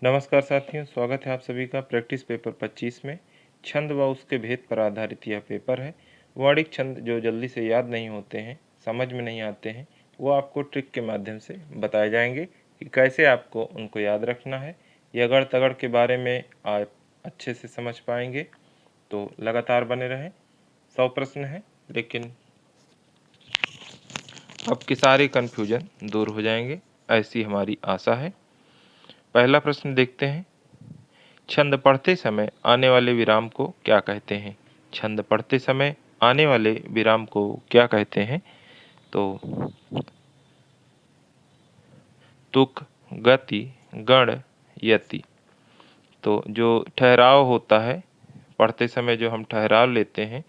नमस्कार साथियों, स्वागत है आप सभी का प्रैक्टिस पेपर 25 में। छंद व उसके भेद पर आधारित यह पेपर है। वर्णिक छंद जो जल्दी से याद नहीं होते हैं, समझ में नहीं आते हैं, वो आपको ट्रिक के माध्यम से बताए जाएंगे कि कैसे आपको उनको याद रखना है। ये अगड़ तगड़ के बारे में आप अच्छे से समझ पाएंगे, तो लगातार बने रहें। 100 प्रश्न हैं, लेकिन आपके सारे कन्फ्यूजन दूर हो जाएंगे, ऐसी हमारी आशा है। पहला प्रश्न देखते हैं। छंद पढ़ते समय आने वाले विराम को क्या कहते हैं? छंद पढ़ते समय आने वाले विराम को क्या कहते हैं? तो तुक, गति, गण, यति। तो जो ठहराव होता है, पढ़ते समय जो हम ठहराव लेते हैं,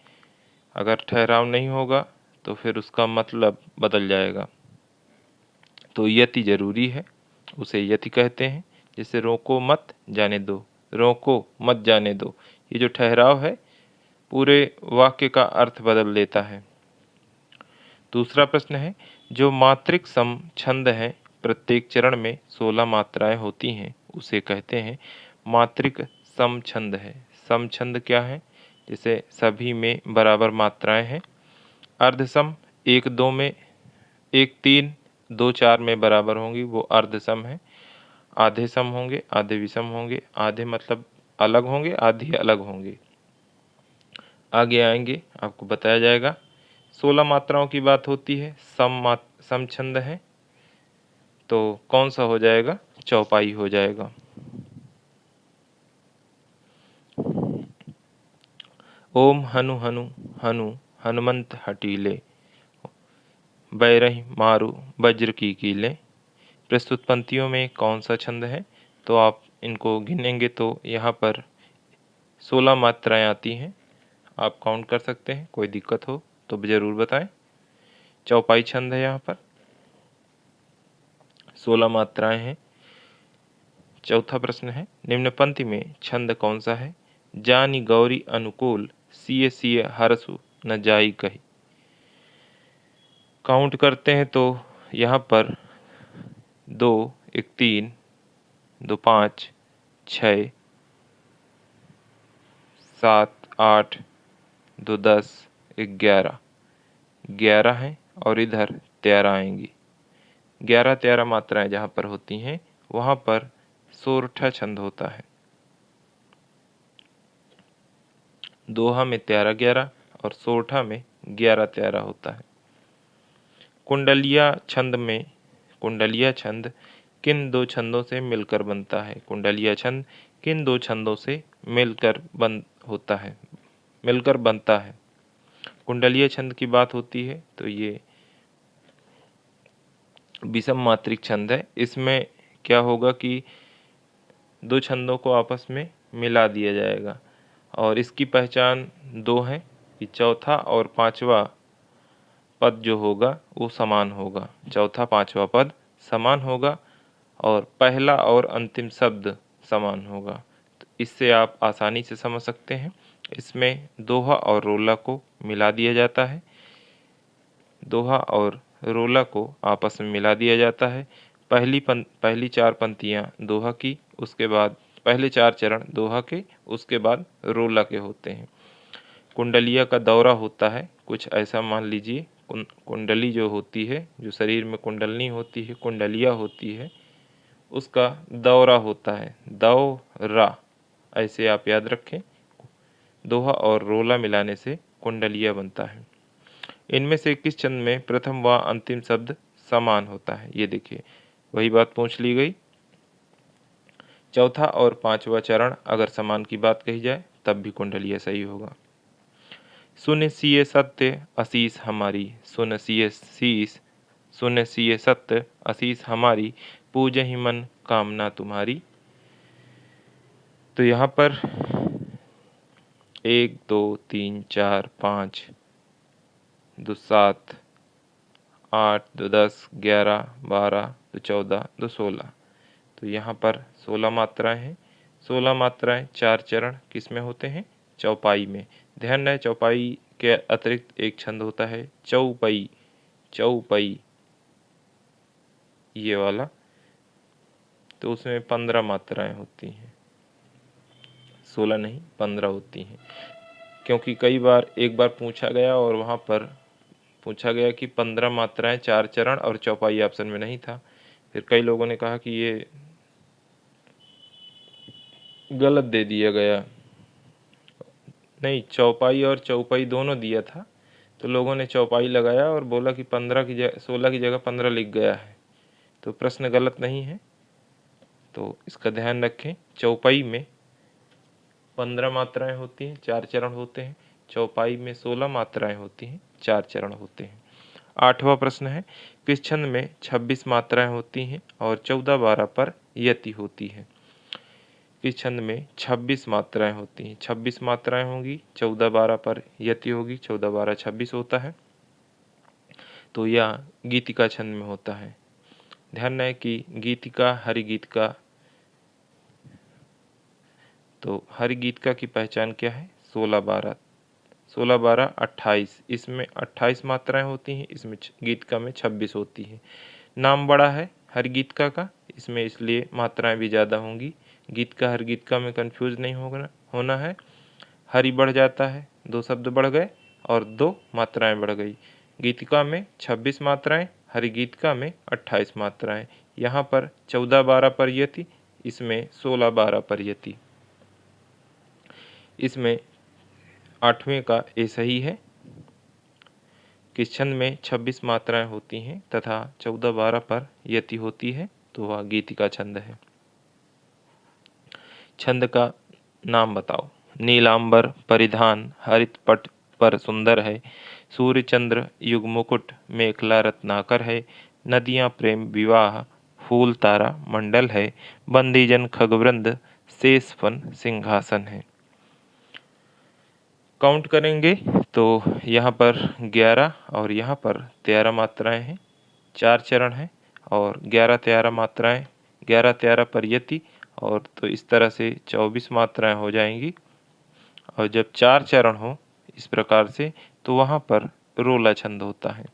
अगर ठहराव नहीं होगा तो फिर उसका मतलब बदल जाएगा। तो यति जरूरी है, उसे यति कहते हैं। जैसे रोको मत जाने दो, रोको मत जाने दो, ये जो ठहराव है पूरे वाक्य का अर्थ बदल देता है। दूसरा प्रश्न है, जो मात्रिक सम छंद है, प्रत्येक चरण में 16 मात्राएं होती हैं, उसे कहते हैं मात्रिक सम छंद है। सम छंद क्या है? जैसे सभी में बराबर मात्राएं हैं। अर्धसम 1 2 में, 1 3 2 4 में बराबर होंगी, वो अर्धसम है। आधे सम होंगे, आधे विषम होंगे। आधे मतलब अलग होंगे, आधे अलग होंगे। आगे आएंगे, आपको बताया जाएगा। 16 मात्राओं की बात होती है, सम छंद है, तो कौन सा हो जाएगा? चौपाई हो जाएगा। ओम हनु हनु हनु हनुमंत हटीले, बैरही मारू वज्र की कीले। प्रस्तुत पंक्तियों में कौन सा छंद है? तो आप इनको गिनेंगे तो यहाँ पर 16 मात्राएं आती हैं। आप काउंट कर सकते हैं, कोई दिक्कत हो तो ज़रूर बताएं। चौपाई छंद है, यहाँ पर 16 मात्राएं हैं। चौथा प्रश्न है, निम्न पंक्ति में छंद कौन सा है? जानी गौरी अनुकूल, सिय सिय हरसु न जाई कही। काउंट करते हैं तो यहाँ पर 2 1 3 2 5 6 7 8 2 10 11 11 हैं, और इधर 13 आएंगी। 11 13 मात्राएं जहाँ पर होती हैं, वहाँ पर सोरठा छंद होता है। दोहा में 13 11 और सोरठा में 11 13 होता है। कुंडलिया छंद में, कुंडलिया छंद किन दो छंदों से मिलकर बनता है? कुंडलिया छंद किन दो छंदों से मिलकर बनता है? कुंडलिया छंद की बात होती है तो ये विषम मात्रिक छंद है। इसमें क्या होगा कि दो छंदों को आपस में मिला दिया जाएगा, और इसकी पहचान 2 है कि चौथा और पांचवा पद जो होगा वो समान होगा। चौथा पांचवा पद समान होगा और पहला और अंतिम शब्द समान होगा। तो इससे आप आसानी से समझ सकते हैं। इसमें दोहा और रोला को मिला दिया जाता है। दोहा और रोला को आपस में मिला दिया जाता है। पहली 4 पंक्तियाँ दोहा की, उसके बाद पहले 4 चरण दोहा के, उसके बाद रोला के होते हैं। कुंडलिया का दौरा होता है, कुछ ऐसा मान लीजिए। कुंडली जो होती है, जो शरीर में कुंडलनी होती है, कुंडलिया होती है, उसका दौरा होता है, दौरा, ऐसे आप याद रखें। दोहा और रोला मिलाने से कुंडलिया बनता है। इनमें से किस छंद में प्रथम व अंतिम शब्द समान होता है? ये देखिए, वही बात पूछ ली गई। चौथा और पांचवा चरण अगर समान की बात कही जाए तब भी कुंडलिया सही होगा। सुन सिय सत्य असीस हमारी, सुन सिय शीस, सुन सिय सत्य असीस हमारी, पूजहि मन कामना तुम्हारी। तो यहाँ पर 1 2 3 4 5 2 7 8 2 10 11 12 2 14 2 16, तो यहाँ पर 16 मात्राएं हैं। 16 मात्राएं 4 चरण किस में होते हैं? चौपाई में। ध्यान रहे, चौपाई के अतिरिक्त एक छंद होता है चौपई, चौपई, ये वाला। तो उसमें 15 मात्राएं होती हैं, 16 नहीं 15 होती हैं। क्योंकि कई बार एक बार पूछा गया और वहाँ पर पूछा गया कि 15 मात्राएं 4 चरण और चौपाई ऑप्शन में नहीं था। फिर कई लोगों ने कहा कि ये गलत दे दिया गया, नहीं चौपाई और चौपाई दोनों दिया था, तो लोगों ने चौपाई लगाया और बोला कि 15 की जगह 16 की जगह 15 लिख गया है, तो प्रश्न गलत नहीं है, तो इसका ध्यान रखें। चौपाई में 15 मात्राएं होती हैं, 4 चरण होते हैं। चौपाई में 16 मात्राएं होती हैं, 4 चरण होते हैं। 8वां प्रश्न है, किस छंद में 26 मात्राएं होती हैं और 14-12 पर यति होती है? किस छंद में 26 मात्राएं होती हैं? 26 मात्राएं होंगी, 14-12 पर यति होगी, 14-12 26 होता है, तो यह गीतिका छंद में होता है। ध्यान रहे कि गीतिका हरिगीतिका, तो हरिगीतिका की पहचान क्या है? 16-12, 16-12 28, इसमें 28 मात्राएं होती हैं, इसमें गीतिका में 26 होती है। नाम बड़ा है हरिगीतिका का, इसमें इसलिए मात्राएं भी ज़्यादा होंगी। गीतिका हरिगीतिका में कंफ्यूज नहीं होना है। हरि बढ़ जाता है, 2 शब्द बढ़ गए और 2 मात्राएं बढ़ गई। गीतिका में 26 मात्राएं, हरिगीतिका में 28 मात्राएं। यहाँ पर 14-12 पर यति, इसमें 16-12 पर यति। इसमें 8वें का ए सही है। किस छंद में 26 मात्राएं होती हैं तथा 14-12 पर यति होती है? तो वह गीतिका छंद है। छंद का नाम बताओ। नीलांबर परिधान हरित पट पर सुंदर है, सूर्य चंद्र युग मुकुट मेखला रत्नाकर है, नदियां प्रेम विवाह फूल तारा मंडल है, बंदीजन खगवृंद शेष फन सिंहासन है। काउंट करेंगे तो यहाँ पर 11 और यहाँ पर 13 मात्राएं हैं, 4 चरण हैं और 11-13 मात्राएं, 11-13 पर यति, और तो इस तरह से 24 मात्राएं हो जाएंगी। और जब 4 चरण हो इस प्रकार से, तो वहाँ पर रोला छंद होता है।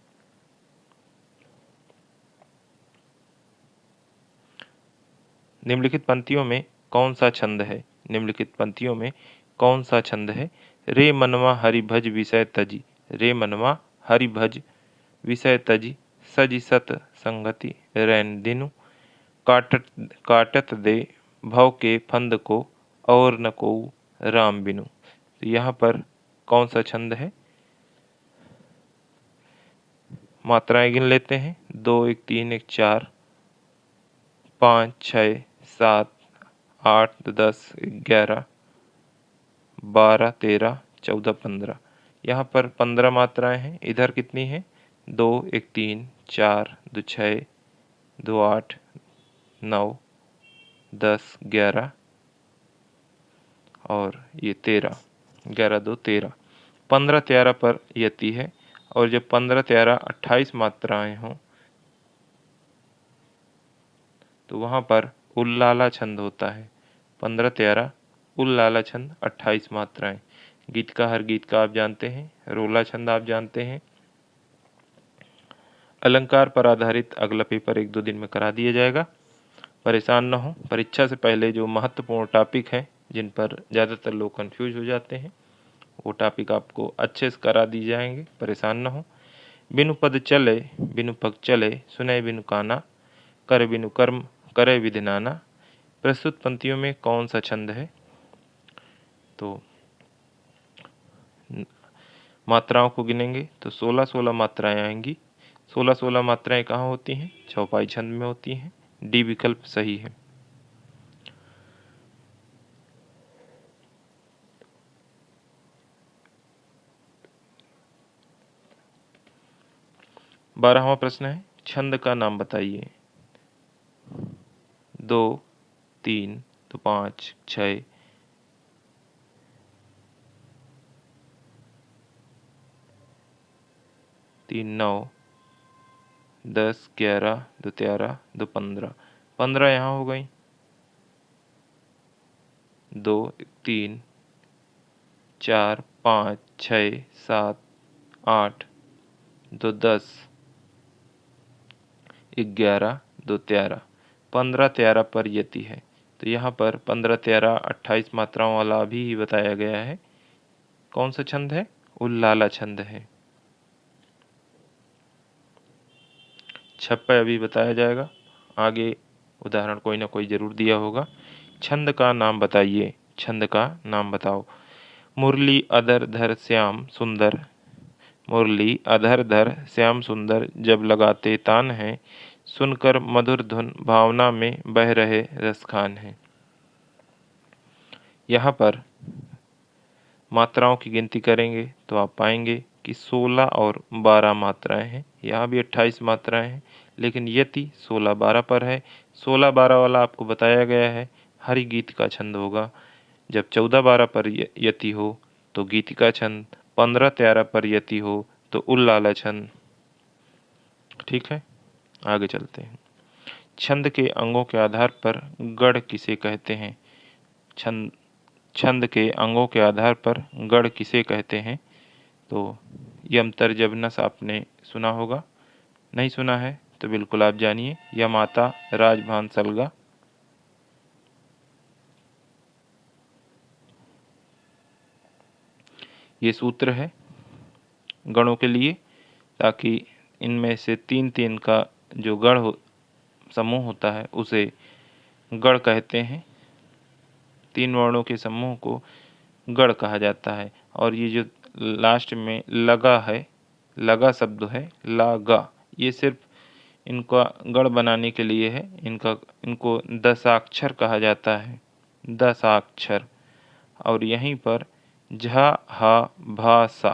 निम्नलिखित पंक्तियों में कौन सा छंद है? निम्नलिखित पंक्तियों में कौन सा छंद है? रे मनवा हरि भज विषय तजी, रे मनवा हरि भज विषय तजी, सजी सत संगति रैन दिनु, काटत काटत दे भव के फंद को, और न को राम बिनु। तो यहाँ पर कौन सा छंद है? मात्राएं गिन लेते हैं। 2 1 3 1 4 5 6 7 8 10 11 12 13 14 15। यहाँ पर 15 मात्राएं हैं। इधर कितनी हैं? 2 1 3 4 2 6 2 8 9 10 11 और ये 13, 11 2 13। 15-13 पर यति है, और जब 15-13 28 मात्राएं हों तो वहाँ पर उल्लाला छंद होता है। 15-13 उल्लाला छंद, 28 मात्राएं। गीत का हर गीत का आप जानते हैं, रोला छंद आप जानते हैं। अलंकार पर आधारित अगला पेपर 1-2 दिन में करा दिया जाएगा, परेशान न हो। परीक्षा से पहले जो महत्वपूर्ण टॉपिक हैं जिन पर ज़्यादातर लोग कंफ्यूज हो जाते हैं, वो टॉपिक आपको अच्छे से करा दिए जाएंगे, परेशान न हो। बिनु पद चले बिनु पग चले, सुने बिनु काना, कर बिनु कर्म करे विधि नाना। प्रस्तुत पंक्तियों में कौन सा छंद है? तो मात्राओं को गिनेंगे तो 16-16 मात्राएं आएंगी। 16-16 मात्राएं कहाँ होती हैं? चौपाई छंद में होती हैं। डी विकल्प सही है। बारहवां प्रश्न है, छंद का नाम बताइए। 2 3 तो 5 6 3 9 10 11 2 13 2 15। 15 यहाँ हो गई। 2 3 4 5 6 7 8 2 10 11 2 13। 15 त्यारा पर यति है। तो यहाँ पर 15 त्यारा 28 मात्राओं वाला अभी ही बताया गया है। कौन सा छंद है? उल्लाला छंद है। छप्पय अभी बताया जाएगा, आगे उदाहरण कोई ना कोई जरूर दिया होगा। छंद का नाम बताइए, छंद का नाम बताओ। मुरली अधर धर श्याम सुंदर, मुरली अधर धर श्याम सुंदर, जब लगाते तान है, सुनकर मधुर धुन भावना में बह रहे रसखान है। यहाँ पर मात्राओं की गिनती करेंगे तो आप पाएंगे कि 16 और 12 मात्राएं हैं। यहाँ भी 28 मात्राएं हैं, लेकिन यति 16-12 पर है। 16-12 वाला आपको बताया गया है हरि गीत का छंद होगा। जब 14-12 पर यति हो तो गीत का छंद, 15-13 पर यति हो तो उल्लाला छंद। ठीक है, आगे चलते हैं। छंद के अंगों के आधार पर गढ़ किसे कहते हैं? छंद के अंगों के आधार पर गढ़ किसे कहते हैं? तो यम तर्जब नस आपने सुना होगा, नहीं सुना है तो बिल्कुल आप जानिए। यमाता राजभान सलगा। ये सूत्र है गणों के लिए, ताकि इनमें से 3-3 का जो गढ़ समूह होता है उसे गढ़ कहते हैं। 3 वर्णों के समूह को गढ़ कहा जाता है। और ये जो लास्ट में लगा है, लगा शब्द है, लागा, ये सिर्फ इनका गढ़ बनाने के लिए है। इनको दशाक्षर कहा जाता है, दशाक्षर। और यहीं पर झा हा भा सा,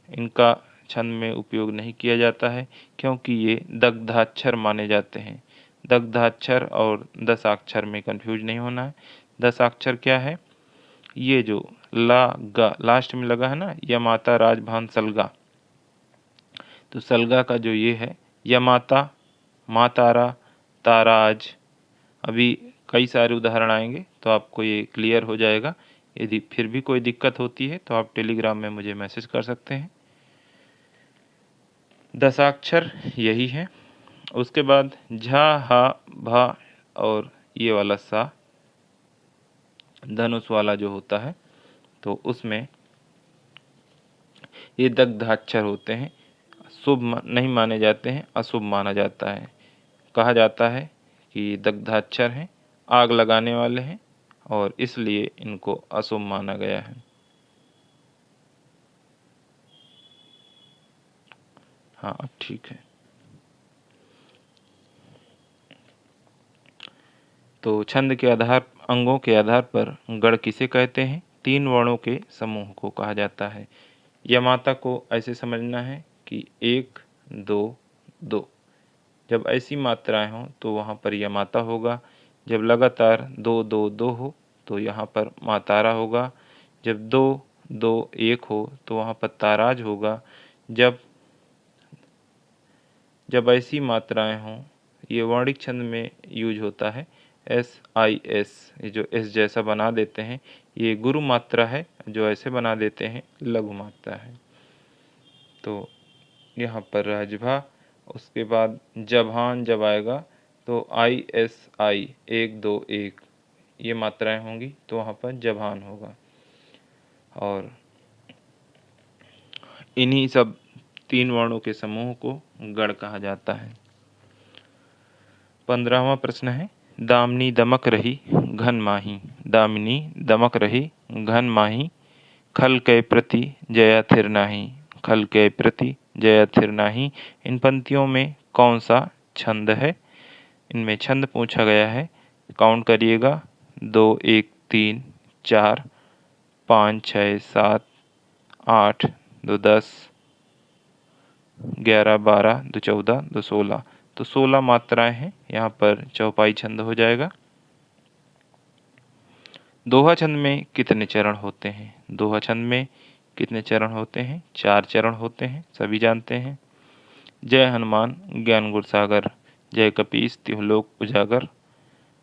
इनका छंद में उपयोग नहीं किया जाता है, क्योंकि ये दग्धाक्षर माने जाते हैं। दग्धाक्षर और दशाक्षर में कंफ्यूज नहीं होना है। दशाक्षर क्या है? ये जो ला गा लास्ट में लगा है ना, यमाता राजभान सलगा, तो सलगा का जो ये है यमाता, मातारा, ताराज। अभी कई सारे उदाहरण आएंगे तो आपको ये क्लियर हो जाएगा। यदि फिर भी कोई दिक्कत होती है तो आप टेलीग्राम में मुझे मैसेज कर सकते हैं। दशाक्षर यही है। उसके बाद झा हा भा और ये वाला सा, धनुष वाला जो होता है, तो उसमें ये दग्धाक्षर होते हैं, शुभ नहीं माने जाते हैं, अशुभ माना जाता है। कहा जाता है कि दग्धाक्षर हैं, आग लगाने वाले हैं, और इसलिए इनको अशुभ माना गया है। हाँ ठीक है। तो छंद के आधार, अंगों के आधार पर गढ़ किसे कहते हैं? 3 वर्णों के समूह को कहा जाता है। यमाता को ऐसे समझना है कि 1 2 2, जब ऐसी मात्राएं हों तो वहाँ पर यमाता होगा। जब लगातार 2 2 2 हो तो यहाँ पर मातारा होगा। जब 2 2 1 हो तो वहाँ पर ताराज होगा। जब ऐसी मात्राएं हों, ये वर्णिक छंद में यूज होता है। SIS, ये जो S जैसा बना देते हैं, ये गुरु मात्रा है। जो ऐसे बना देते हैं, लघु मात्रा है। तो यहाँ पर राजभा, उसके बाद जभान जब आएगा तो ISI 1 2 1, ये मात्राएं होंगी तो वहाँ पर जभान होगा। और इन्हीं सब 3 वर्णों के समूह को गढ़ कहा जाता है। 15वां प्रश्न है, दामिनी दमक रही घन माही, दामिनी दमक रही घन माही, खल कै प्रति जया थिर नाही, खल कै प्रति जया थिर नाही। इन पंक्तियों में कौन सा छंद है? इनमें छंद पूछा गया है, काउंट करिएगा। 2 1 3 4 5 6 7 8 2 10 11 12 2 14 2 16, तो 16 मात्राएं हैं। यहाँ पर चौपाई छंद हो जाएगा। दोहा छंद में कितने चरण होते हैं? दोहा छंद में कितने चरण होते हैं? 4 चरण होते हैं, सभी जानते हैं। जय हनुमान ज्ञान गुर सागर, जय कपीस तिहुलोक उजागर।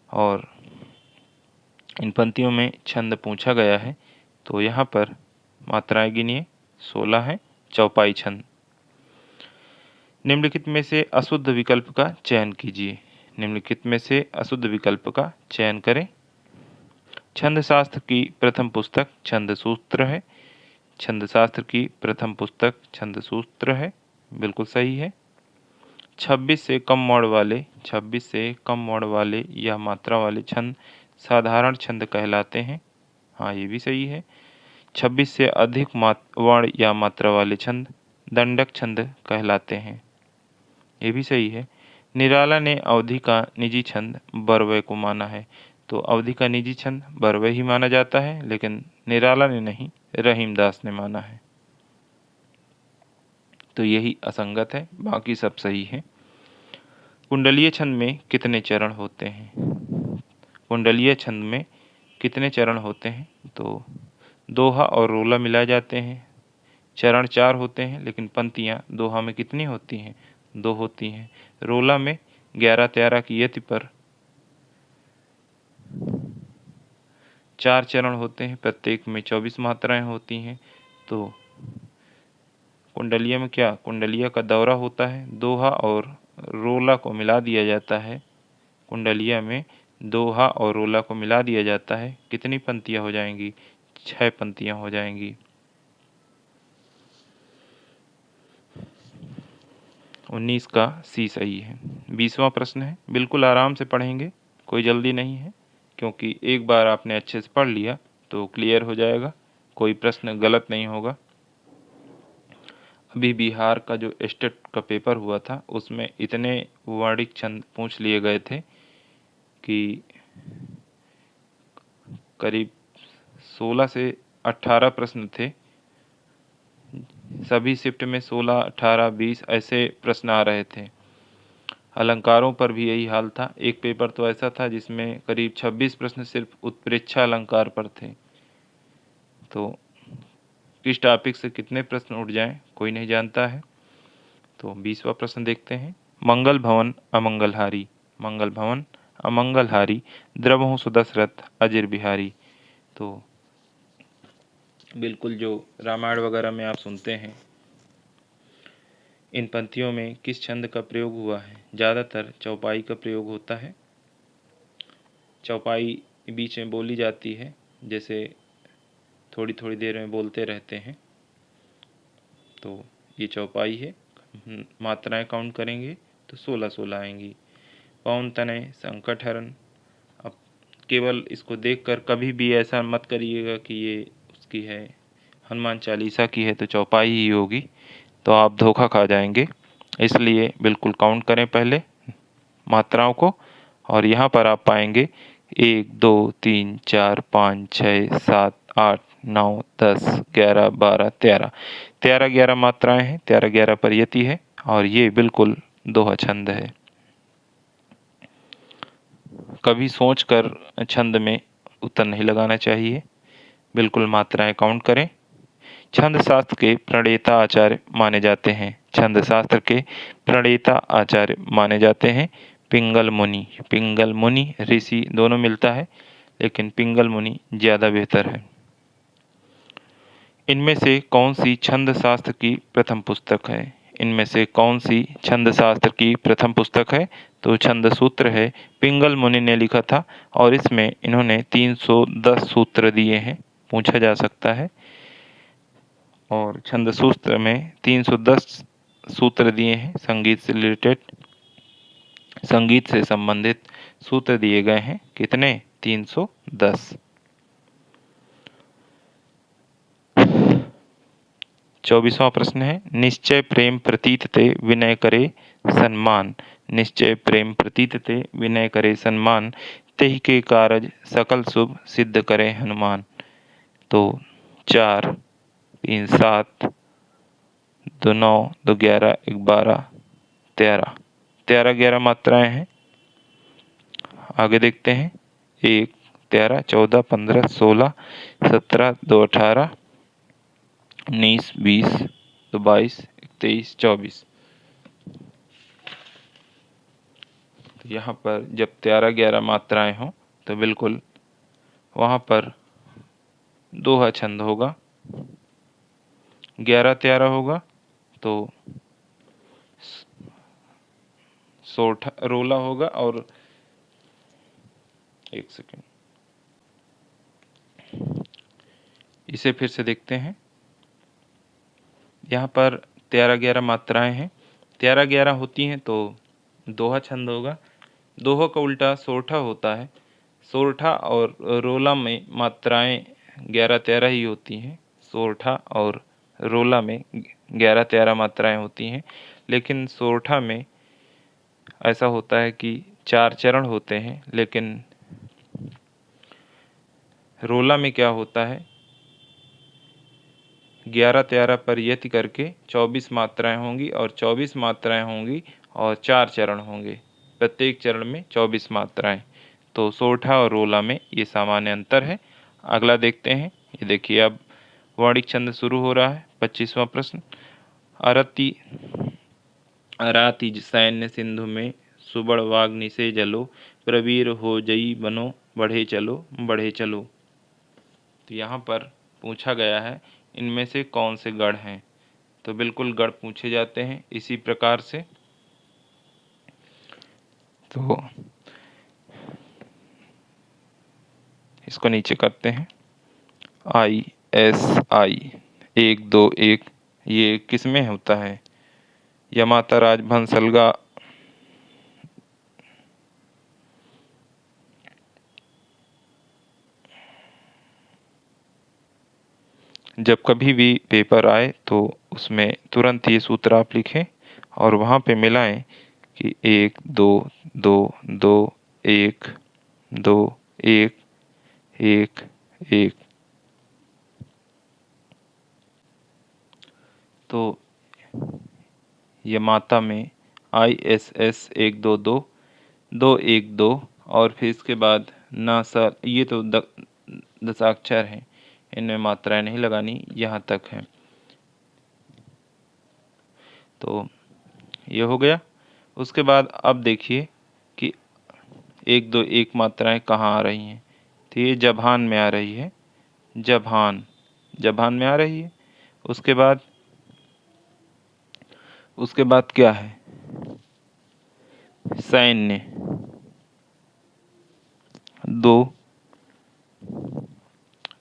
और इन पंक्तियों में छंद पूछा गया है, तो यहाँ पर मात्राएं गिनिए, 16 हैं, चौपाई छंद। निम्नलिखित में से अशुद्ध विकल्प का चयन कीजिए। निम्नलिखित में से अशुद्ध विकल्प का चयन करें। छंद शास्त्र की प्रथम पुस्तक छंद सूत्र है। छंद शास्त्र की प्रथम पुस्तक छंद सूत्र है, बिल्कुल सही है। 26 से कम मोड़ वाले या मात्रा वाले छंद साधारण छंद कहलाते हैं। हाँ, ये भी सही है। 26 से अधिक वर्ण या मात्रा वाले छंद दंडक छंद कहलाते हैं, ये भी सही है। निराला ने अवधि का निजी छंद बरवय को माना है, तो अवधि का निजी छंद बरवय ही माना जाता है, लेकिन निराला ने नहीं, रहीमदास ने माना है, तो यही असंगत है, बाकी सब सही है। कुंडलीय छंद में कितने चरण होते हैं? कुंडलीय छंद में कितने चरण होते हैं? तो दोहा और रोला मिलाए जाते हैं। चरण 4 होते हैं, लेकिन पंक्तियां दोहा में कितनी होती हैं? 2 होती हैं। रोला में 11-13 की यति पर 4 चरण होते हैं, प्रत्येक में 24 मात्राएं होती हैं। तो कुंडलिया में क्या, कुंडलिया का दौरा होता है, दोहा और रोला को मिला दिया जाता है। कुंडलिया में दोहा और रोला को मिला दिया जाता है। कितनी पंक्तियां हो जाएंगी? 6 पंक्तियां हो जाएंगी। 19 का सी सही है। 20वां प्रश्न है, बिल्कुल आराम से पढ़ेंगे, कोई जल्दी नहीं है, क्योंकि एक बार आपने अच्छे से पढ़ लिया तो क्लियर हो जाएगा, कोई प्रश्न गलत नहीं होगा। अभी बिहार का जो स्टेट का पेपर हुआ था उसमें इतने वर्णिक छंद पूछ लिए गए थे कि करीब 16 से 18 प्रश्न थे। सभी शिफ्ट में 16, 18, 20 ऐसे प्रश्न आ रहे थे। अलंकारों पर भी यही हाल था। एक पेपर तो ऐसा था जिसमें करीब 26 प्रश्न सिर्फ उत्प्रेक्षा अलंकार पर थे। तो किस टॉपिक से कितने प्रश्न उठ जाएं कोई नहीं जानता है। तो 20वां प्रश्न देखते हैं। मंगल भवन अमंगलहारी, मंगल भवन अमंगलहारी, द्रवहु सुदशरथ अजिर बिहारी। तो बिल्कुल जो रामायण वगैरह में आप सुनते हैं, इन पंक्तियों में किस छंद का प्रयोग हुआ है? ज़्यादातर चौपाई का प्रयोग होता है। चौपाई बीच में बोली जाती है, जैसे थोड़ी थोड़ी देर में बोलते रहते हैं, तो ये चौपाई है। मात्राएं काउंट करेंगे तो 16-16 आएंगी। पवन तनय संकट हरण, अब केवल इसको देखकर कभी भी ऐसा मत करिएगा कि ये उसकी है, हनुमान चालीसा की है तो चौपाई ही होगी, तो आप धोखा खा जाएंगे। इसलिए बिल्कुल काउंट करें पहले मात्राओं को, और यहाँ पर आप पाएंगे 1, 2, 3, 4, 5, 6, 7, 8, 9, 10, 11, 12, 13, 11 मात्राएं हैं। 13 पर यति है, और ये बिल्कुल दोहा छंद है। कभी सोचकर छंद में उत्तर नहीं लगाना चाहिए, बिल्कुल मात्राएं काउंट करें। छंद शास्त्र के प्रणेता आचार्य माने जाते हैं। छंद शास्त्र के प्रणेता आचार्य माने जाते हैं पिंगल मुनि। पिंगल मुनि ऋषि दोनों मिलता है, लेकिन पिंगल मुनि ज़्यादा बेहतर है। इनमें से कौन सी छंद शास्त्र की प्रथम पुस्तक है? इनमें से कौन सी छंद शास्त्र की प्रथम पुस्तक है? तो छंद सूत्र है, पिंगल मुनि ने लिखा था, और इसमें इन्होंने 310 सूत्र दिए हैं, पूछा जा सकता है। और छंद सूत्र में 310 सूत्र दिए हैं, संगीत से रिलेटेड, संगीत से संबंधित सूत्र दिए गए हैं। कितने? 310। 24वां प्रश्न है, निश्चय प्रेम प्रतीत ते विनय करे सम्मान। निश्चय प्रेम प्रतीत ते विनय करे सम्मान, तेहि के कारज सकल शुभ सिद्ध करे हनुमान। तो 4, 3, 7, 2, 9, 2, 11, 1, 12, 13, 11 मात्राएं हैं। आगे देखते हैं। 1, 13, 14, 15, 16, 17, 2, 18, 19, 20, 2, 22, 23, 24। तो यहाँ पर जब 13-11 मात्राएं हों तो बिल्कुल वहाँ पर दोहा छंद होगा। 11-13 होगा तो सोरठा रोला होगा। और एक सेकेंड, इसे फिर से देखते हैं। यहाँ पर 13-11 मात्राएं हैं, 13-11 होती हैं तो दोहा छंद होगा। दोहा का उल्टा सोरठा होता है। सोरठा और रोला में मात्राएं 11-13 ही होती हैं। सोरठा और रोला में 11-13 मात्राएं होती हैं, लेकिन सोरठा में ऐसा होता है कि 4 चरण होते हैं, लेकिन रोला में क्या होता है, 11-13 पर यति करके 24 मात्राएं होंगी, और 24 मात्राएं होंगी और 4 चरण होंगे, प्रत्येक चरण में 24 मात्राएं। तो सोरठा और रोला में ये सामान्य अंतर है। अगला देखते हैं। ये देखिए, अब वर्णिक छंद शुरू हो रहा है। 25वां प्रश्न। अरति अराति सैन्य सिंधु में, सुबड़ वाग्नि से जलो, प्रवीर हो जई बनो, बढ़े चलो बढ़े चलो। तो यहाँ पर पूछा गया है इनमें से कौन से गढ़ हैं। तो बिल्कुल गढ़ पूछे जाते हैं इसी प्रकार से। तो इसको नीचे करते हैं। ISI 1 2 1, ये किस में होता है? यमाता राजभंस सलगा, जब कभी भी पेपर आए तो उसमें तुरंत ये सूत्र आप लिखें और वहाँ पे मिलाएं कि 1 2 2 2 1 2 1 1 1। तो यमाता में ISS 1 2 2 2 1 2, और फिर इसके बाद ना सा, ये तो दशाक्षर हैं, इनमें मात्राएं नहीं लगानी, यहाँ तक है। तो ये हो गया। उसके बाद अब देखिए कि 1 2 1 मात्राएं कहाँ आ रही हैं। तो ये जभान में आ रही है, जभान जभान में आ रही है। उसके बाद क्या है? सैन्य 2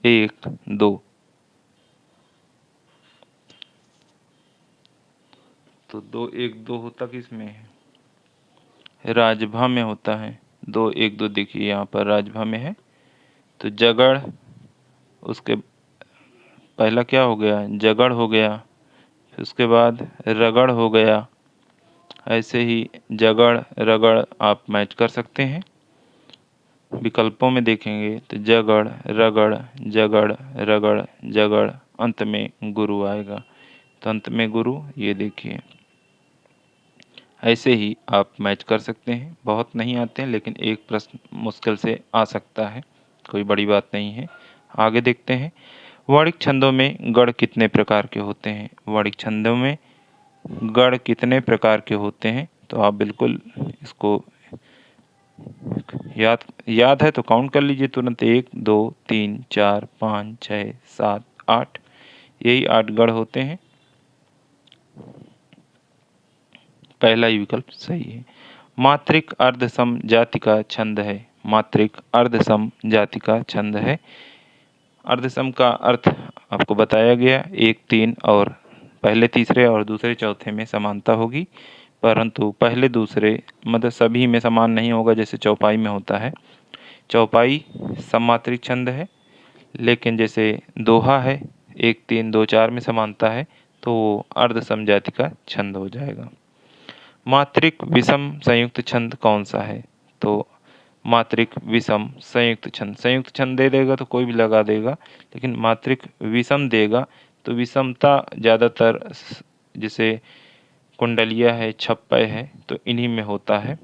1 2। तो 2 1 2 होता किस में है? राजभा में होता है। 2 1 2 देखिए यहाँ पर राजभा में है। तो जगड़, उसके पहला क्या हो गया? जगड़ हो गया। फिर उसके बाद रगड़ हो गया। ऐसे ही जगड़ रगड़ आप मैच कर सकते हैं। विकल्पों में देखेंगे तो जगड़ रगड़ जगड़ रगड़ जगड़, अंत में गुरु आएगा। तो अंत में गुरु, ये देखिए। ऐसे ही आप मैच कर सकते हैं। बहुत नहीं आते हैं, लेकिन एक प्रश्न मुश्किल से आ सकता है, कोई बड़ी बात नहीं है। आगे देखते हैं। वर्णिक छंदों में गढ़ कितने प्रकार के होते हैं? वर्णिक छंदों में गढ़ कितने प्रकार के होते हैं? तो आप बिल्कुल इसको याद है तो काउंट कर लीजिए तुरंत। 1 2 3 4 5 6 7 8, यही 8 गढ़ होते हैं। पहला ही विकल्प सही है। मात्रिक अर्धसम जाति का छंद है। मात्रिक अर्धसम जाति का छंद है। अर्धसम का अर्थ आपको बताया गया, 1 3 और पहले तीसरे और दूसरे चौथे में समानता होगी, परंतु पहले दूसरे मतलब सभी में समान नहीं होगा, जैसे चौपाई में होता है। चौपाई सममात्रिक छंद है, लेकिन जैसे दोहा है 1 3 2 4 में समानता है, तो वो अर्धसम जाति का छंद हो जाएगा। मात्रिक विषम संयुक्त छंद कौन सा है? तो मात्रिक विषम संयुक्त छंद, संयुक्त छंद दे देगा तो कोई भी लगा देगा, लेकिन मात्रिक विषम देगा तो विषमता ज़्यादातर जैसे कुंडलिया है, छप्पय है, तो इन्हीं में होता है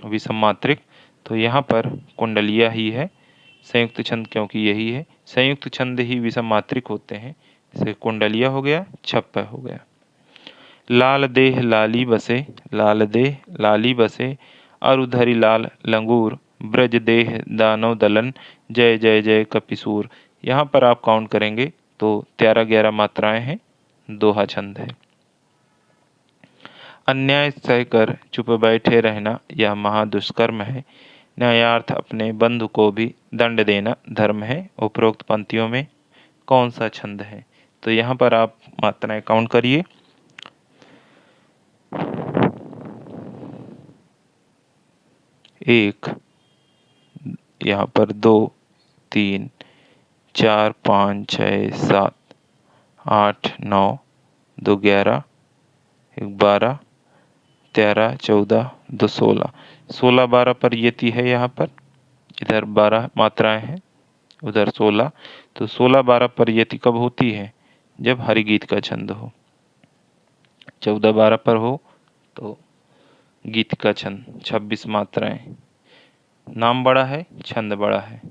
विषम मात्रिक। तो यहाँ पर कुंडलिया ही है संयुक्त छंद, क्योंकि यही है संयुक्त छंद ही विषम मात्रिक होते हैं। जैसे कुंडलिया हो गया, छप्पय हो गया। लाल देह लाली बसे, लाल देह लाली बसे, अरुधरी लाल लंगूर, ब्रज देह दानव दलन, जय जय जय कपिसूर। यहाँ पर आप काउंट करेंगे तो 13-11 मात्राएं हैं, दोहा छंद है। अन्याय सहकर चुप बैठे रहना यह महादुष्कर्म है। न्यायार्थ अपने बंधु को भी दंड देना धर्म है। उपरोक्त पंक्तियों में कौन सा छंद है? तो यहाँ पर आप मात्राएं काउंट करिए। एक, यहाँ पर 2, 3, 4, 5, 6, 7, 8, 9, 2, 11, 12, 13, 14, 2, 16, 16, 12 पर यति है। यहाँ पर इधर 12 मात्राएं हैं, उधर 16। तो 16, 12 पर यति कब होती है? जब हरिगीत का छंद हो। 14, 12 पर हो तो गीत का छंद। 26 मात्राएं। नाम बड़ा है, छंद बड़ा है।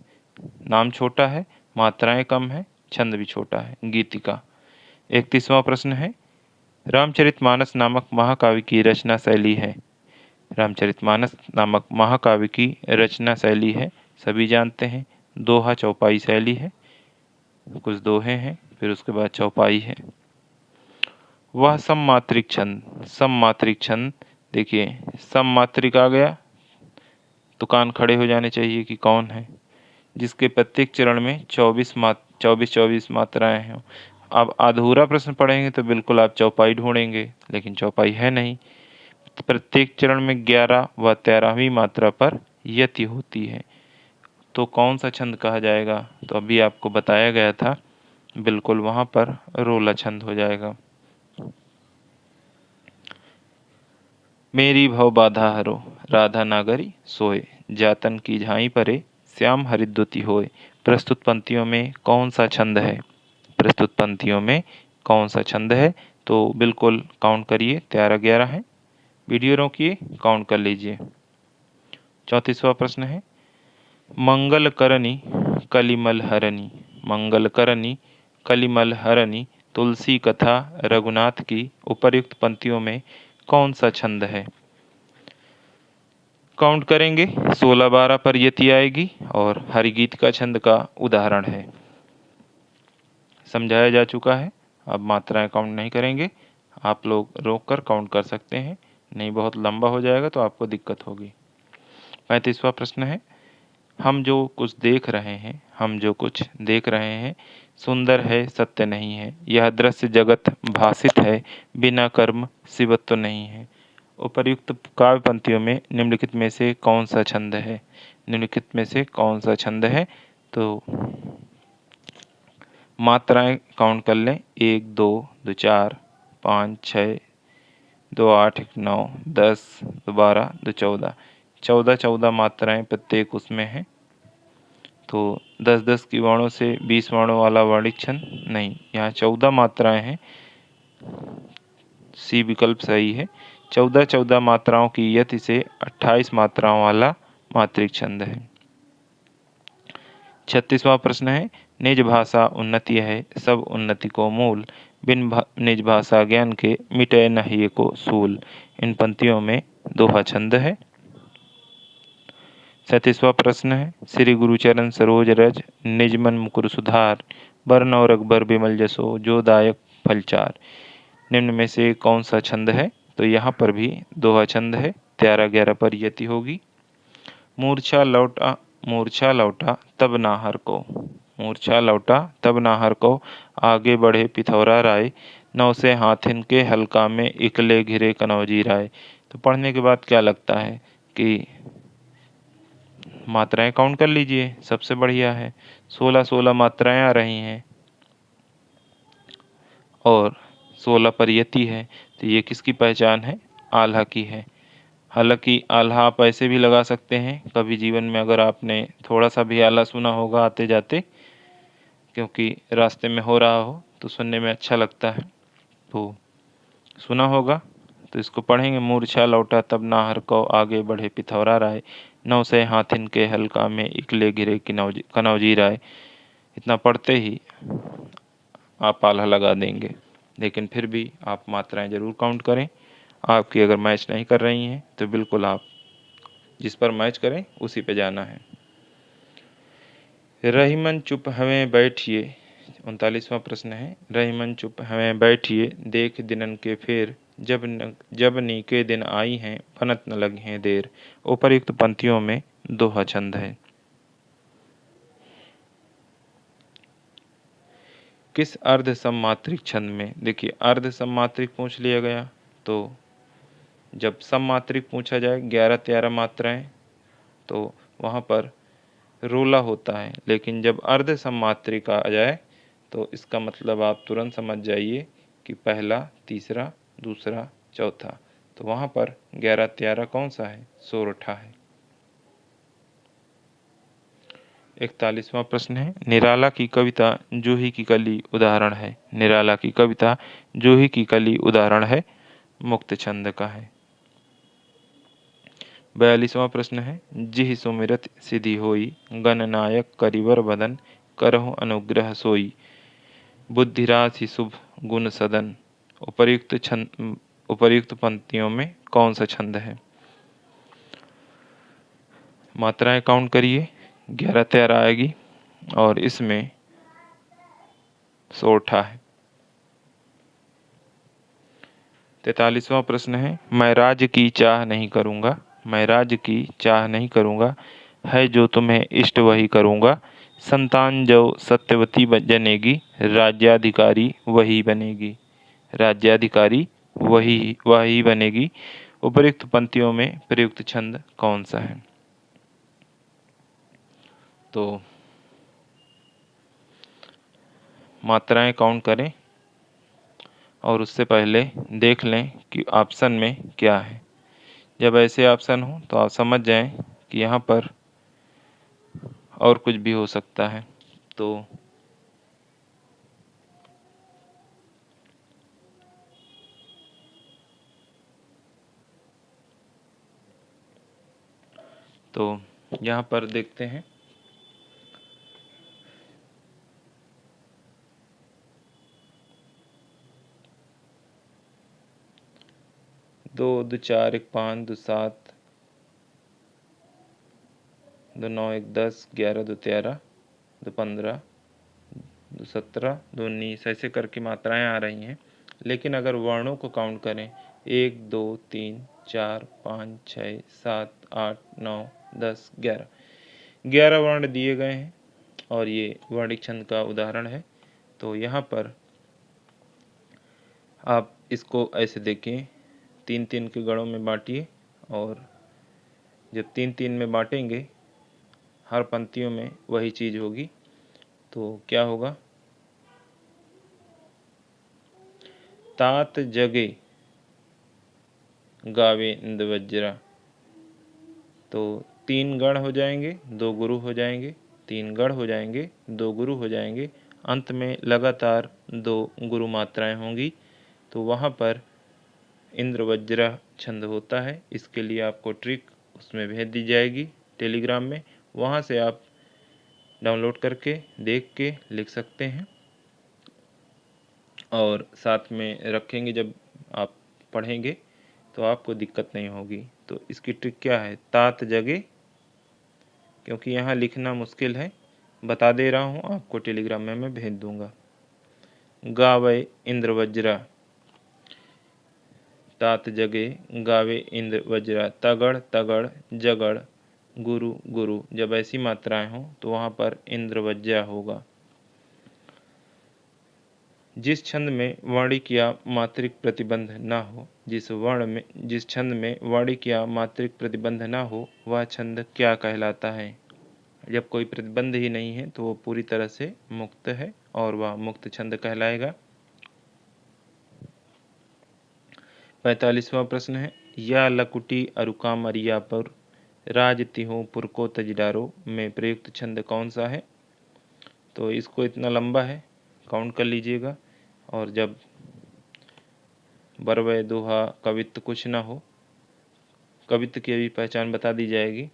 नाम छोटा है, मात्राएं कम है, छंद भी छोटा है। गीतिका। 31वां प्रश्न है, रामचरितमानस नामक महाकाव्य की रचना शैली है। रामचरितमानस नामक महाकाव्य की रचना शैली है, सभी जानते हैं, दोहा चौपाई शैली है। कुछ दोहे हैं, फिर उसके बाद चौपाई है। वह सममात्रिक छंद। सममात्रिक छंद, देखिए सममात्रिक आ गया तो कान खड़े हो जाने चाहिए कि कौन है। जिसके प्रत्येक चरण में 24 मात्राएं हैं। अब अधूरा प्रश्न पढ़ेंगे तो बिल्कुल आप चौपाई ढूंढेंगे, लेकिन चौपाई है नहीं। प्रत्येक चरण में 11 व 13वीं मात्रा पर यति होती है। तो कौन सा छंद कहा जाएगा? तो अभी आपको बताया गया था, बिल्कुल वहां पर रोला छंद हो जाएगा। मेरी भव बाधा हरो, राधा नागरी सोए, जातन की झाई परे, श्याम हरिद्युति होए। प्रस्तुत पंक्तियों में कौन सा छंद है? प्रस्तुत पंक्तियों में कौन सा छंद है? तो बिल्कुल काउंट करिए, 13, 11 है। वीडियो रोकिए, काउंट कर लीजिए। 34वां प्रश्न है, मंगल करनी कलिमल हरनी। मंगल करनी कलिमल हरनी तुलसी कथा रघुनाथ की उपर्युक्त पंक्तियों में कौन सा छंद है? काउंट करेंगे, 16, 12 पर यति आएगी और हरिगीत का छंद का उदाहरण है। समझाया जा चुका है। अब मात्राएं काउंट नहीं करेंगे, आप लोग रोक कर काउंट कर सकते हैं, नहीं बहुत लंबा हो जाएगा तो आपको दिक्कत होगी। 35वां प्रश्न है, हम जो कुछ देख रहे हैं, हम जो कुछ देख रहे हैं सुंदर है, सत्य नहीं है। यह दृश्य जगत भासित है, बिना कर्म शिवत्व नहीं है। उपर्युक्त काव्य पंक्तियों में निम्नलिखित में से कौन सा छंद है? निम्नलिखित में से कौन सा छंद है? तो मात्राएं काउंट कर लें, 1, 2, 2, 4, 5, 6, 2, 8, 1, 9, 10, 2, 12, 2, 14, 14 मात्राएं प्रत्येक उसमें हैं। तो 10 की वर्णों से 20 वर्णों वाला वर्णिक छंद नहीं, यहाँ 14 मात्राएं हैं। सी विकल्प सही है। 14 मात्राओं की यति से 28 मात्राओं वाला मात्रिक छंद है। 36वां प्रश्न है, निज भाषा उन्नति है, सब उन्नति को मूल, बिन निज भाषा ज्ञान के मिटे नहीं को सूल। इन पंक्तियों में दोहा छंद है। 37वां प्रश्न है, श्री गुरुचरण सरोज रज, निज मन मुकुर सुधार, बरन और अकबर बिमल जसो, जो दायक फलचार। निम्न में से कौन सा छंद है? तो यहाँ पर भी दोहा छंद है, 13, 11 पर यति होगी। मूर्छा लौटा तब नाहर को। मूर्छा लौटा तब नाहर को, आगे बढ़े पिथौरा राय, नौ से हाथिन के हल्का में इकले घिरे कनौजी राय। तो पढ़ने के बाद क्या लगता है कि मात्राएं काउंट कर लीजिए, सबसे बढ़िया है। 16 मात्राएं आ रही हैं और 16 पर यति है, तो ये किसकी पहचान है? आल्हा की है। हालांकि आल्हा आप ऐसे भी लगा सकते हैं, कभी जीवन में अगर आपने थोड़ा सा भी आल्हा सुना होगा आते जाते, क्योंकि रास्ते में हो रहा हो तो सुनने में अच्छा लगता है, तो सुना होगा। तो इसको पढ़ेंगे, मूर्छा लौटा तब नाहर को, आगे बढ़े पिथौरा राय, नौ से हाथिन के हल्का में इकले गिरे कनौजी राय। इतना पढ़ते ही आप आल्हा लगा देंगे, लेकिन फिर भी आप मात्राएं ज़रूर काउंट करें। आपकी अगर मैच नहीं कर रही हैं तो बिल्कुल आप जिस पर मैच करें उसी पे जाना है। रहीमन चुप हमें बैठिए, 39वां प्रश्न है, रहीमन चुप हमें बैठिए, देख दिनन के फेर, जब नीके दिन आई हैं बनत न लगी हैं देर। उपर्युक्त पंक्तियों में दोहा छंद है। किस अर्ध सममात्रिक छंद में, देखिए अर्ध सममात्रिक पूछ लिया गया, तो जब सममात्रिक पूछा जाए 11-13 मात्राएं तो वहाँ पर रोला होता है, लेकिन जब अर्ध सममात्रिक आ जाए तो इसका मतलब आप तुरंत समझ जाइए कि पहला, तीसरा, दूसरा, चौथा, तो वहाँ पर 11-13 कौन सा है, सोरठा है। 41वां प्रश्न है, निराला की कविता जूही की कली उदाहरण है। निराला की कविता जूही की कली उदाहरण है, मुक्त छंद का है। 42वां प्रश्न है, जिहि सुमिरत सिद्धि होई गणनायक करिवर बदन करहु अनुग्रह सोई बुद्धिराशि शुभ गुण सदन। उपर्युक्त पंक्तियों में कौन सा छंद है। मात्राएं काउंट करिए, 11-13 आएगी और इसमें सोरठा है। 43वां प्रश्न है, मैं राज्य की चाह नहीं करूँगा। मैं राज्य की चाह नहीं करूँगा, है जो तुम्हें इष्ट वही करूँगा। संतान जो सत्यवती जनेगी, राज्याधिकारी वही बनेगी। राज्याधिकारी वही बनेगी। उपर्युक्त पंक्तियों में प्रयुक्त छंद कौन सा है। तो मात्राएं काउंट करें और उससे पहले देख लें कि ऑप्शन में क्या है। जब ऐसे ऑप्शन हो तो आप समझ जाएं कि यहाँ पर और कुछ भी हो सकता है। तो यहाँ पर देखते हैं, दो, दो, 4, 1, 5, 2, 7, 2, 9, 1, 10, 11, 2, 13, 2, 15, 2, 17, 2, 19 ऐसे करके मात्राएं आ रही हैं। लेकिन अगर वर्णों को काउंट करें 1, 2, 3, 4, 5, 6, 7, 8, 9, 10, 11 वर्ण दिए गए हैं और ये वर्णिक छंद का उदाहरण है। तो यहाँ पर आप इसको ऐसे देखें, 3-3 के गणों में बांटिए और जब 3-3 में बांटेंगे हर पंक्तियों में वही चीज़ होगी। तो क्या होगा, तात जगे गावे इंद वज्रा। तो 3 गण हो जाएंगे, 2 गुरु हो जाएंगे, 3 गण हो जाएंगे, 2 गुरु हो जाएंगे, अंत में लगातार 2 गुरु मात्राएं होंगी। तो वहाँ पर इंद्र वज्रा छंद होता है। इसके लिए आपको ट्रिक उसमें भेज दी जाएगी टेलीग्राम में, वहाँ से आप डाउनलोड करके देख के लिख सकते हैं और साथ में रखेंगे। जब आप पढ़ेंगे तो आपको दिक्कत नहीं होगी। तो इसकी ट्रिक क्या है, तात जगे, क्योंकि यहाँ लिखना मुश्किल है, बता दे रहा हूँ आपको, टेलीग्राम में मैं भेज दूंगा। गावे इंद्र वज्रा, तात जगे गावे इंद्र वज्रा, तगड़ तगड़ जगड़ गुरु गुरु। जब ऐसी मात्राएं हों तो वहाँ पर इंद्र वज्रा होगा। जिस छंद में वर्णिक या मात्रिक प्रतिबंध न हो, जिस छंद में वर्णिक या मात्रिक प्रतिबंध न हो वह छंद क्या कहलाता है। जब कोई प्रतिबंध ही नहीं है तो वो पूरी तरह से मुक्त है और वह मुक्त छंद कहलाएगा। 45वां प्रश्न है, या लकुटी अरुका मरिया पर राज तिहो पुर को तजडारो में प्रयुक्त छंद कौन सा है। तो इसको इतना लंबा है, काउंट कर लीजिएगा और जब बरवय दोहा कवित्व कुछ ना हो, कवित्व की भी पहचान बता दी जाएगी।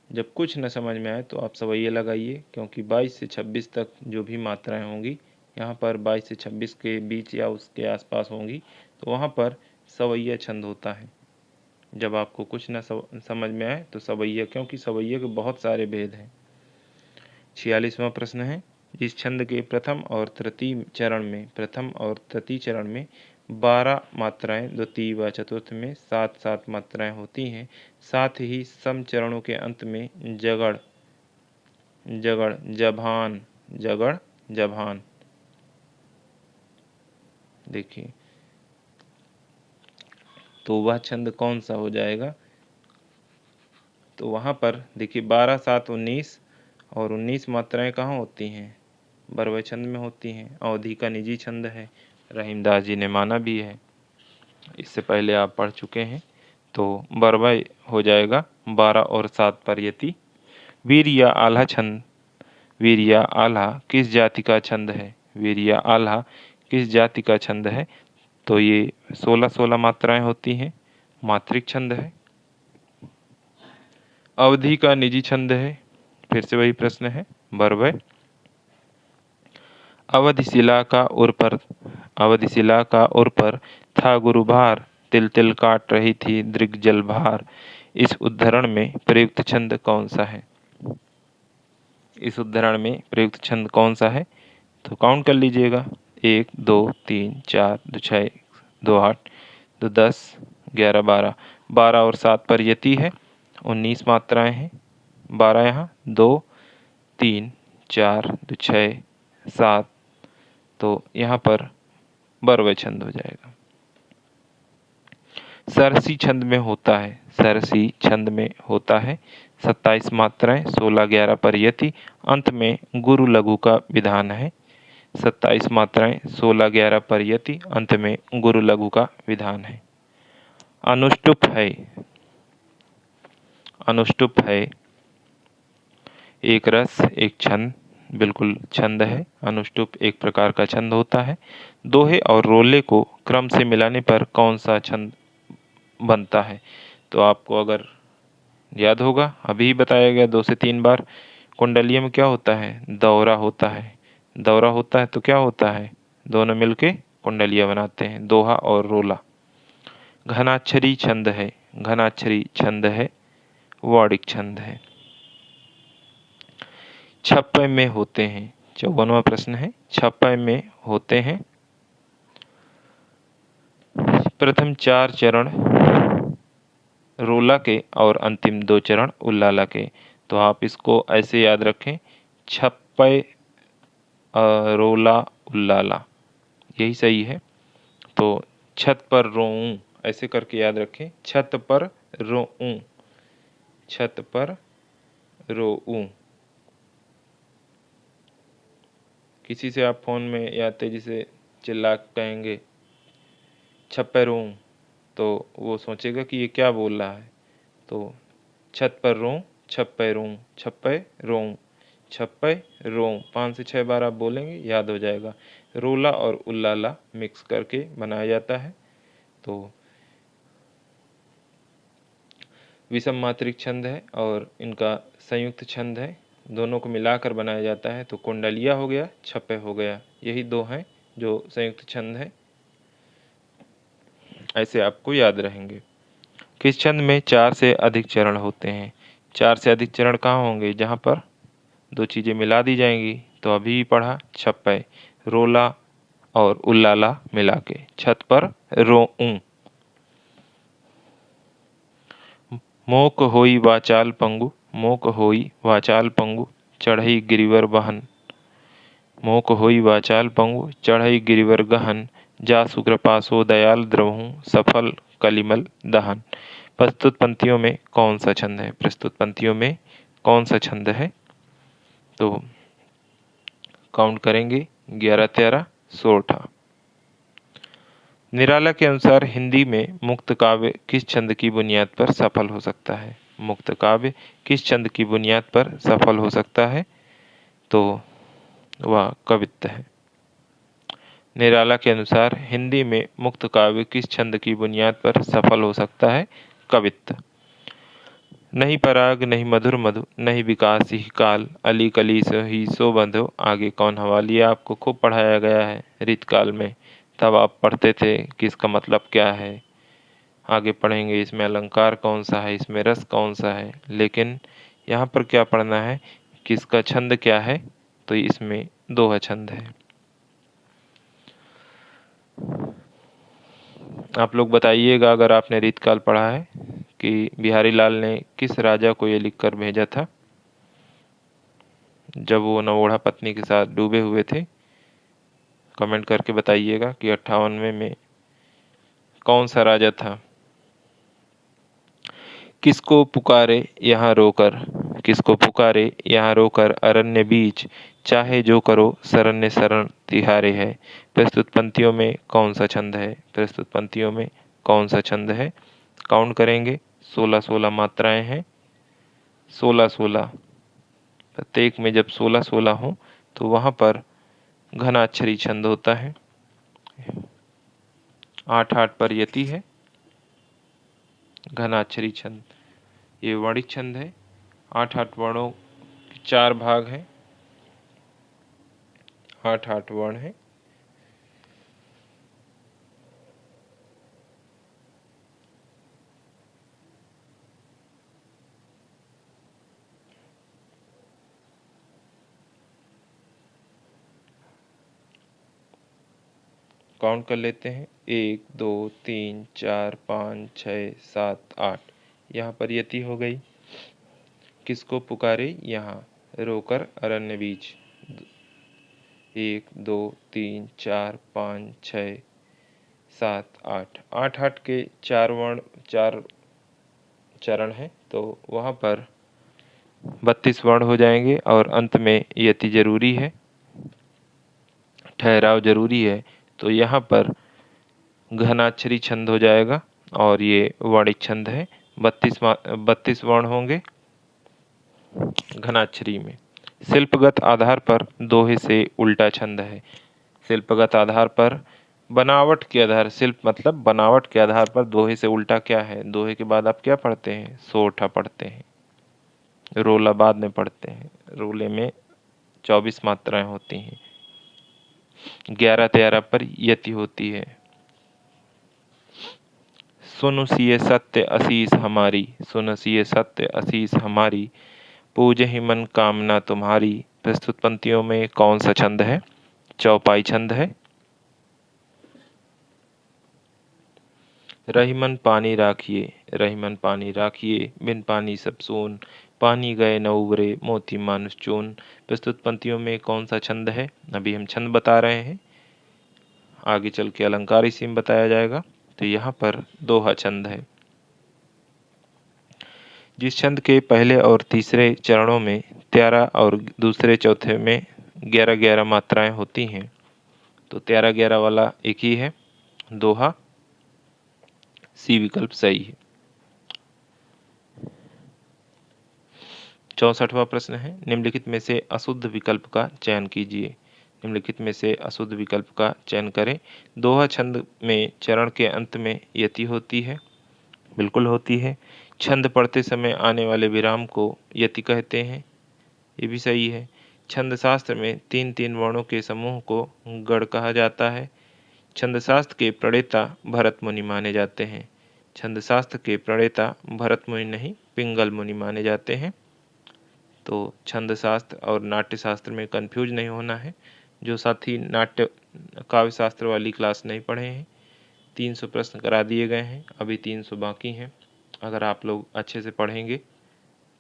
जब कुछ न समझ में आए तो आप सवैया लगाइए, क्योंकि 22 से 26 तक जो भी मात्राएं होंगी यहाँ पर 22 से 26 के बीच या उसके आसपास होंगी, तो वहाँ पर सवैया छंद होता है। जब आपको कुछ न समझ में आए तो सवैया, क्योंकि सवैया के बहुत सारे भेद हैं। 46वां प्रश्न है, जिस छंद के प्रथम और तृतीय चरण में 12 मात्राएं द्वितीय व चतुर्थ में, 7 मात्राएं होती हैं। साथ ही सम चरणों के अंत में जगड़ जगड़ जभान जगड़ जभान। देखिए तो वह छंद कौन सा हो जाएगा? तो वहाँ पर देखिए 12, 7, 19 और 19 मात्राएं कहाँ होती हैं? बरवय छंद में होती हैं। अवधि का निजी छंद है, रहीमदास जी ने माना भी है, इससे पहले आप पढ़ चुके हैं। तो बरवय हो जाएगा 12 और 7 पर यति। वीर या आल्हा छंद, वीर या आल्हा किस जाति का छंद है? वीर या आल्हा किस जाति का छंद है? तो ये 16 मात्राएं होती हैं, मात्रिक छंद है। अवधि का निजी छंद है, फिर से वही प्रश्न है, बरवय। अवधिशिला का उर पर, अवधिशिला का उर पर था गुरुभार, तिल तिल काट रही थी दृग जल भार। इस उद्धरण में प्रयुक्त छंद कौन सा है? इस उद्धरण में प्रयुक्त छंद कौन सा है? तो काउंट कर लीजिएगा, 1 2 3 4 2 6 2 8 2 10 11 12। 12 और 7 पर यति है, 19 मात्राएं हैं। 12 यहाँ, 2 3 4 2 6 7, तो यहाँ पर बरवय छंद हो जाएगा। सरसी छंद में होता है, सरसी छंद में होता है 27 मात्राएं, 16 11 पर यति, अंत में गुरु लघु का विधान है। 27 मात्राएं, 16 11 पर यति, अंत में गुरु लघु का विधान है। अनुष्टुप है, अनुष्टुप है एक रस एक छंद, बिल्कुल छंद है। अनुष्टुप एक प्रकार का छंद होता है। दोहे और रोले को क्रम से मिलाने पर कौन सा छंद बनता है? तो आपको अगर याद होगा, अभी बताया गया 2 से 3 बार। कुंडलिया में क्या होता है? दौरा होता है। दौरा होता है तो क्या होता है? दोनों मिलके कुंडलिया बनाते हैं, दोहा और रोला। घनाक्षरी छंद है, घनाक्षरी छंद है, वाणिक छंद है। छप्पय में होते हैं, 54वां प्रश्न है, छप्पय में होते हैं प्रथम 4 चरण रोला के और अंतिम 2 चरण उल्लाला के। तो आप इसको ऐसे याद रखें, छप्पय रोला उल्लाला, यही सही है। तो छत पर रोऊं, ऐसे करके याद रखें, छत पर रोऊं, छत पर रोऊं। किसी से आप फोन में या तेजी से चिल्ला कहेंगे छप्पे रोऊं, तो वो सोचेगा कि ये क्या बोल रहा है। तो छत पर रोऊं, छप्पे रोऊं, छप्पे रोऊं, छप्पे रोऊं, 5 से 6 बार आप बोलेंगे, याद हो जाएगा। रोला और उल्लाला मिक्स करके बनाया जाता है। तो विषम मात्रिक छंद है और इनका संयुक्त छंद है, दोनों को मिलाकर बनाया जाता है। तो कुंडलिया हो गया, छप्पे हो गया, यही 2 हैं जो संयुक्त छंद है, ऐसे आपको याद रहेंगे। किस छंद में 4 से अधिक चरण होते हैं? 4 से अधिक चरण कहाँ होंगे? जहाँ पर 2 चीज़ें मिला दी जाएंगी। तो अभी पढ़ा, छप्पे, रोला और उल्लाला मिला के, छत पर रोऊं। मोक होई वाचाल पंगु, मोक होई वाचाल पंगु, चढ़ई गिरिवर बहन। मोक होई वाचाल पंगु, चढ़ई गिरिवर गहन, जासु कृपा सो दयाल द्रवहूँ, सफल कलिमल दहन। प्रस्तुत पंक्तियों में कौन सा छंद है? प्रस्तुत पंक्तियों में कौन सा छंद है? तो काउंट करेंगे, 11 13 16। निराला के अनुसार हिंदी में मुक्त काव्य किस छंद की बुनियाद पर सफल हो सकता है? मुक्त काव्य किस छंद की बुनियाद पर सफल हो सकता है? तो वह कवित्त है। निराला के अनुसार हिंदी में मुक्त काव्य किस छंद की बुनियाद पर सफल हो सकता है? कवित्त। नहीं पराग नहीं मधुर मधु, नहीं विकास ही काल, अली कली सो ही सो बंधो। आगे कौन हवाली आपको खूब पढ़ाया गया है रीतकाल में, तब आप पढ़ते थे कि इसका मतलब क्या है। आगे पढ़ेंगे इसमें अलंकार कौन सा है, इसमें रस कौन सा है, लेकिन यहाँ पर क्या पढ़ना है कि इसका छंद क्या है। तो इसमें दोहा छंद है। आप लोग बताइएगा अगर आपने रीतकाल पढ़ा है कि बिहारी लाल ने किस राजा को ये लिखकर भेजा था जब वो नवोढ़ा पत्नी के साथ डूबे हुए थे। कमेंट करके बताइएगा कि 58वें में कौन सा राजा था। किसको पुकारे यहाँ रोकर, किसको पुकारे यहाँ रोकर अरण्य बीच, चाहे जो करो शरण्य शरण तिहारे है। प्रस्तुत पंक्तियों में कौन सा छंद है, प्रस्तुत पंक्तियों में कौन सा छंद है। काउंट करेंगे, 16-16 मात्राएं हैं, 16-16। प्रत्येक में जब 16-16 हो तो वहाँ पर घनाक्षरी छंद होता है। 8-8 पर यति है, घनाक्षरी छंद। ये वर्णित छंद है। 8-8 वर्णों के 4 भाग हैं, 8-8 वर्ण हैं। काउंट कर लेते हैं, 1 2 3 4 5 6 7 8। यहाँ पर यति हो गई। किसको पुकारे यहाँ रोकर अरण्य बीच, 1 2 3 4 5 6 7 8। 8-8 के 4 वर्ण 4 चरण हैं, तो वहाँ पर 32 वर्ण हो जाएंगे और अंत में यति जरूरी है, ठहराव जरूरी है। तो यहाँ पर घनाक्षरी छंद हो जाएगा और ये वर्णित छंद है। 32 वर्ण होंगे घनाक्षरी में। शिल्पगत आधार पर दोहे से उल्टा छंद है। शिल्पगत आधार पर, बनावट के आधार, शिल्प मतलब बनावट के आधार पर दोहे से उल्टा क्या है। दोहे के बाद आप क्या पढ़ते हैं, सोठा पढ़ते हैं, रोला बाद में पढ़ते हैं। रोले में 24 मात्राएं होती हैं। 11-13 पर यति होती है। सुन सिय सत्य असीस हमारी, सुन सिय सत्य असीस हमारी, पूजहि मन कामना तुम्हारी। प्रस्तुत पंक्तियों में कौन सा छंद है, चौपाई छंद है। रहीमन पानी राखिए, रहीमन पानी राखिए, बिन पानी सब सून, पानी गए न उबरे मोती मानुष चून। प्रस्तुत पंक्तियों में कौन सा छंद है। अभी हम छंद बता रहे हैं, आगे चल के अलंकार इसी में बताया जाएगा। तो यहाँ पर दोहा छंद है। जिस छंद के पहले और तीसरे चरणों में 13 और दूसरे चौथे में 11-11 मात्राएं होती हैं, तो 13-11 वाला एक ही है, दोहा। सी विकल्प सही है। 64वां प्रश्न है, निम्नलिखित में से अशुद्ध विकल्प का चयन कीजिए। निम्नलिखित में से अशुद्ध विकल्प का चयन करें। दोहा छंद में चरण के अंत में यति होती है, बिल्कुल होती है। छंद पढ़ते समय आने वाले विराम को यति कहते हैं, ये भी सही है। छंद शास्त्र में 3-3 वर्णों के समूह को गढ़ कहा जाता है। छंद शास्त्र के प्रणेता भरत मुनि माने जाते हैं। छंद शास्त्र के प्रणेता भरत मुनि नहीं, पिंगल मुनि माने जाते हैं। तो छंद शास्त्र और नाट्य शास्त्र में कंफ्यूज नहीं होना है। जो साथी नाट्य काव्य शास्त्र वाली क्लास नहीं पढ़े हैं, 300 प्रश्न करा दिए गए हैं, अभी 300 बाकी हैं। अगर आप लोग अच्छे से पढ़ेंगे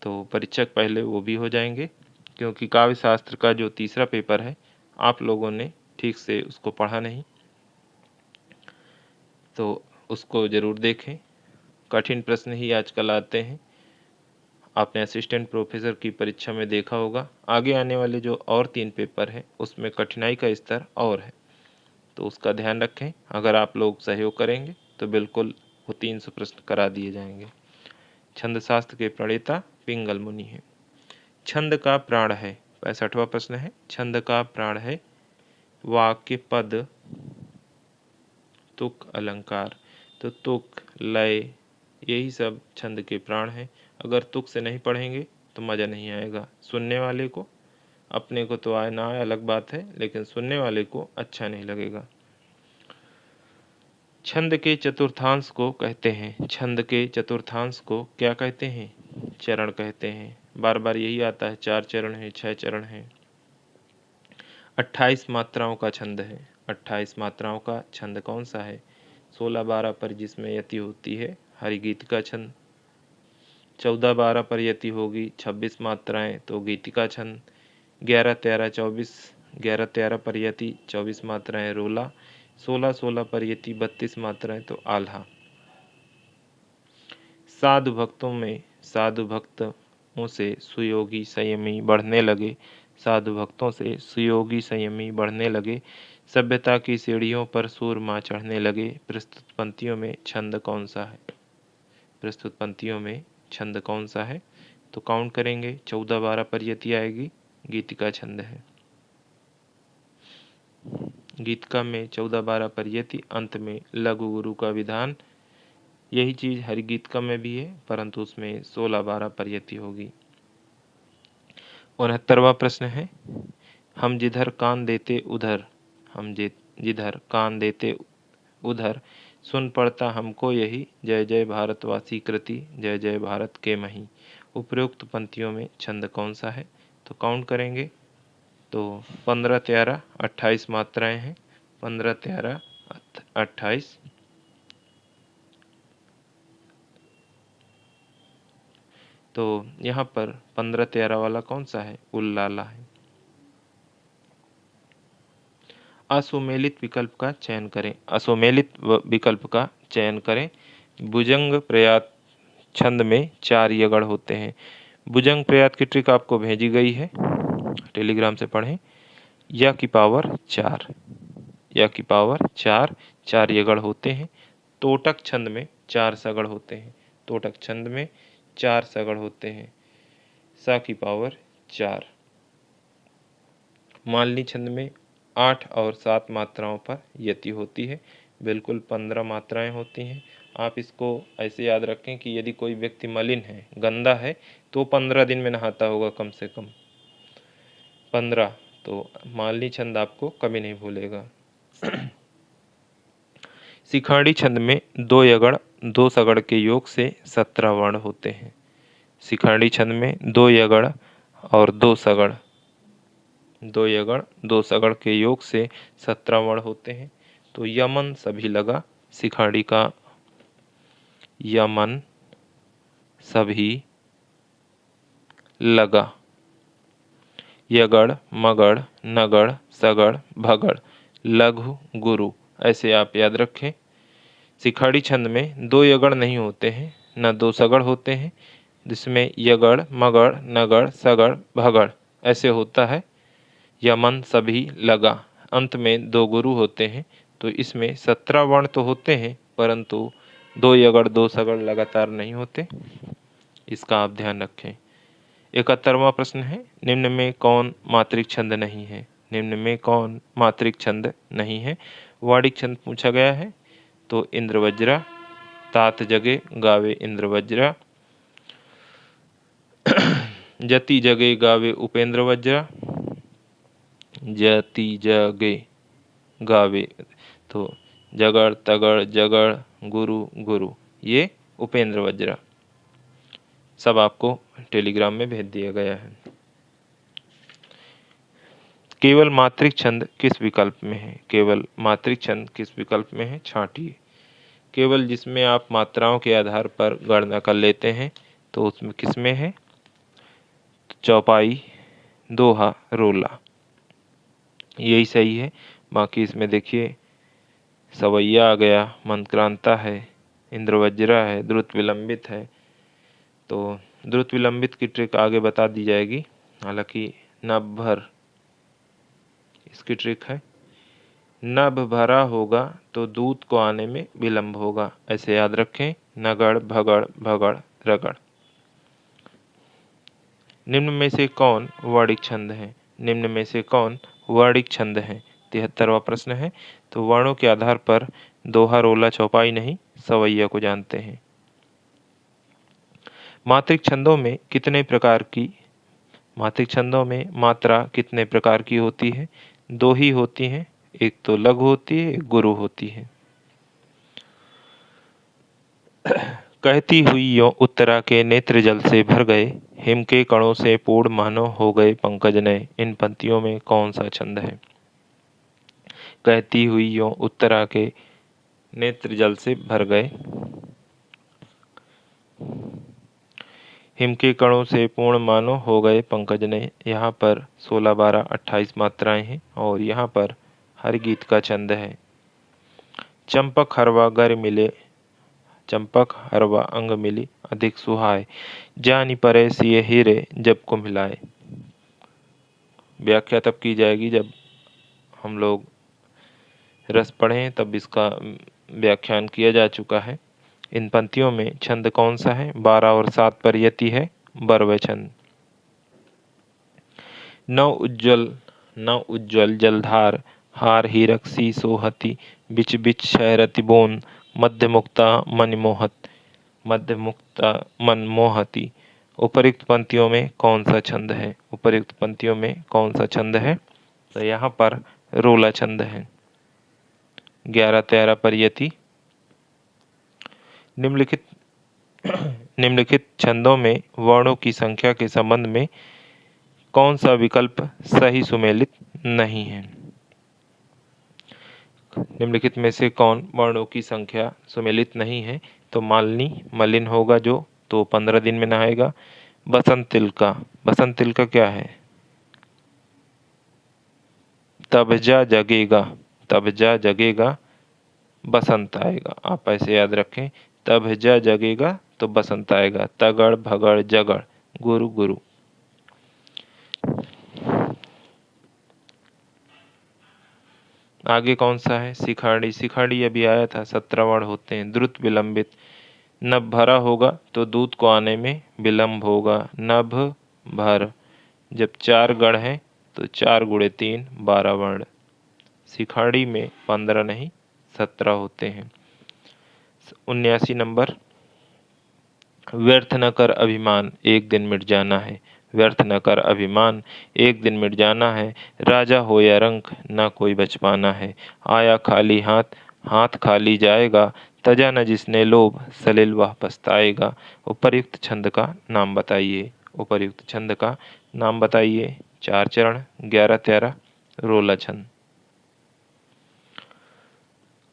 तो परीक्षक पहले वो भी हो जाएंगे, क्योंकि काव्य शास्त्र का जो तीसरा पेपर है आप लोगों ने ठीक से उसको पढ़ा नहीं, तो उसको ज़रूर देखें। कठिन प्रश्न ही आजकल आते हैं। आपने असिस्टेंट प्रोफेसर की परीक्षा में देखा होगा, आगे आने वाले जो और 3 पेपर हैं उसमें कठिनाई का स्तर और है, तो उसका ध्यान रखें। अगर आप लोग सहयोग करेंगे तो बिल्कुल वो 300 प्रश्न करा दिए जाएंगे। छंद शास्त्र के प्रणेता पिंगल मुनि हैं। छंद का प्राण है, 65वां प्रश्न है, छंद का प्राण है वाक्य, पद, तुक, अलंकार। तो तुक, लय, यही सब छंद के प्राण हैं। अगर तुक से नहीं पढ़ेंगे तो मज़ा नहीं आएगा। सुनने वाले को, अपने को तो आए ना आए अलग बात है, लेकिन सुनने वाले को अच्छा नहीं लगेगा। छंद के चतुर्थांश को कहते हैं, छंद के चतुर्थांश को क्या कहते हैं, चरण कहते हैं। बार बार यही आता है, 4 चरण है, 6 चरण है। 28 मात्राओं का छंद है। 28 मात्राओं का छंद कौन सा है। 16-12 पर जिसमें यति होती है हरिगीत का छंद। 14-12 पर यति होगी 26 मात्राएं तो गीतिका छंद। 11-13 पर यति 24 मात्राएं रोला। 16-16 पर यति 32 मात्राएं तो आल्हा। साधु भक्तों से सुयोगी संयमी बढ़ने लगे। साधु भक्तों से सुयोगी संयमी बढ़ने लगे। सभ्यता की सीढ़ियों पर सूरमा चढ़ने लगे। प्रस्तुत पंक्तियों में छंद कौन सा है? प्रस्तुत पंक्तियों में छंद कौन सा है? तो काउंट करेंगे। 14-12 पर यति आएगी, गीतिका छंद है। गीतिका में 14-12 पर यति, अंत में लघु गुरु का विधान। यही चीज हरिगीतिका में भी है, परंतु उसमें 16-12 पर यति होगी। 69वां प्रश्न है, हम जिधर कान देते उधर सुन पड़ता हमको यही। जय जय भारतवासी कृति, जय जय भारत के मही। उपरोक्त पंक्तियों में छंद कौन सा है? तो काउंट करेंगे। तो 15-13 28 मात्राएं हैं। 15-13 28। तो यहाँ पर 15-13 वाला कौन सा है? उल्लाला है। असुमेलित विकल्प का चयन करें। असुमेलित विकल्प का चयन करें। भुजंग प्रयात छंद में 4 यगड़ होते हैं। भुजंग प्रयात की ट्रिक आपको भेजी गई है, टेलीग्राम से पढ़ें। या की पावर 4, या की पावर 4, 4 यगड़ होते हैं। तोटक छंद में 4 सगड़ होते हैं। तोटक छंद में 4 सगड़ होते हैं। सा की पावर 4। मालनी छंद में 8 और 7 मात्राओं पर यति होती है। बिल्कुल 15 मात्राएं होती हैं। आप इसको ऐसे याद रखें कि यदि कोई व्यक्ति मलिन है, गंदा है, तो 15 दिन में नहाता होगा कम से कम 15। तो मालनी छंद आपको कभी नहीं भूलेगा। शिखाड़ी छंद में 2 यगड़ 2 सगड़ के योग से 17 वर्ण होते हैं। शिखाड़ी छंद में 2 यगड़ और 2 सगड़, 2 यगड़ 2 सगड़ के योग से 17 वर्ण होते हैं। तो यमन सभी लगा, शिखाड़ी का यमन सभी लगा। यगड़ मगड़ नगड़ सगड़ भगड़ लघु गुरु, ऐसे आप याद रखें। शिखाड़ी छंद में 2 यगड़ नहीं होते हैं, न 2 सगड़ होते हैं, जिसमें यगड़ मगड़ नगड़ सगड़ भगड़ ऐसे होता है। यमन सभी लगा, अंत में 2 गुरु होते हैं। तो इसमें 17 वर्ण तो होते हैं, परंतु 2 यगड़ 2 सगड़ लगातार नहीं होते, इसका आप ध्यान रखें। 71वां प्रश्न है, निम्न में कौन मात्रिक छंद नहीं है? निम्न में कौन मात्रिक छंद नहीं है? वाणिक छंद पूछा गया है। तो इंद्रवज्रा, तात जगे गावे इंद्रवज्रा, जति जगे गावे उपेंद्र वज्रा, जति जगे गावे, तो जगड़ तगड़ जगड़ गुरु गुरु, ये उपेंद्र वज्रा। सब आपको टेलीग्राम में भेज दिया गया है। केवल मात्रिक छंद किस विकल्प में है? केवल मात्रिक छंद किस विकल्प में है? छांटिए। केवल जिसमें आप मात्राओं के आधार पर गणना कर लेते हैं, तो उसमें किसमें है? चौपाई, दोहा, रोला, यही सही है। बाकी इसमें देखिए सवैया आ गया, मंत्रांता है, इंद्रवज्रा है, द्रुत विलंबित है। तो द्रुत विलंबित की ट्रिक आगे बता दी जाएगी। हालांकि नभ भर इसकी ट्रिक है। नभ भरा होगा तो दूध को आने में विलंब होगा, ऐसे याद रखें। नगड़ भगड़ भगड़ रगड़। निम्न में से कौन वर्णिक छंद है? निम्न में से कौन वर्णिक छंद है? 73वां प्रश्न है। तो वर्णों के आधार पर दोहा रोला चौपाई नहीं, सवैया को जानते हैं। मात्रिक छंदों में कितने प्रकार की मात्रिक छंदों में मात्रा कितने प्रकार की होती है? 2 ही होती हैं, एक तो लघु होती है, एक गुरु होती है। कहती हुई यों उत्तरा के नेत्र जल से भर गए, हिम के कणों से पूर्ण मानो हो गए पंकज नए। इन पंक्तियों में कौन सा छंद है? कहती हुई यों उत्तरा के नेत्र जल से भर गए। हिम के कणों से पूर्ण मानो हो गए पंकज ने। यहाँ पर 16, 12, 28 मात्राएं हैं और यहाँ पर हर गीत का छंद है। चंपक हरवा गर मिले, चंपक हरवा अंग मिली अधिक सुहाय, जानी परे सिए हीरे जब को मिलाए। व्याख्या तब की जाएगी जब हम लोग रस पढ़ें, तब इसका व्याख्यान किया जा चुका है। इन पंक्तियों में छंद कौन सा है? 12 और 7 पर यति है बरवे छंद। नव उज्ज्वल जलधार, हार हीरक सी सोहती, बिच बिच शहरति बोन, मध्य मुक्ता मन मोहती। उपर्युक्त पंक्तियों में कौन सा छंद है? उपर्युक्त पंक्तियों में कौन सा छंद है? तो यहाँ पर रोला छंद है। 11, 13 पर यति। निम्नलिखित छंदों में वर्णों की संख्या के संबंध में कौन सा विकल्प सही सुमेलित नहीं है? निम्नलिखित में से कौन वर्णों की संख्या सुमेलित नहीं है? तो मालिनी मलिन होगा जो, तो 15 दिन में नहाएगा। बसंत तिल का क्या है? तब जा जगेगा बसंत आएगा। आप ऐसे याद रखें, तब जा जगेगा तो बसंत आएगा। तगड़ भगड़ जगड़ गुरु गुरु। आगे कौन सा है? शिखाड़ी अभी आया था। 17 वर्ण होते हैं। द्रुत विलंबित, नभ भरा होगा तो दूध को आने में विलंब होगा। नभ भर। जब 4 गण हैं तो 4 गुणे 3 12 वर्ण। शिखाड़ी में 15 नहीं 17 होते हैं। 79 नंबर। व्यर्थ न कर अभिमान, एक दिन मिट जाना है। व्यर्थ न कर अभिमान, एक दिन मिट जाना है। राजा हो या रंक, ना कोई बच पाना है। आया खाली हाथ, हाथ खाली जाएगा। तजा न जिसने लोभ, सलिल वह पछताएगा। उपर्युक्त छंद का नाम बताइए। उपर्युक्त छंद का नाम बताइए। 4 चरण, 11, 13 रोला छंद।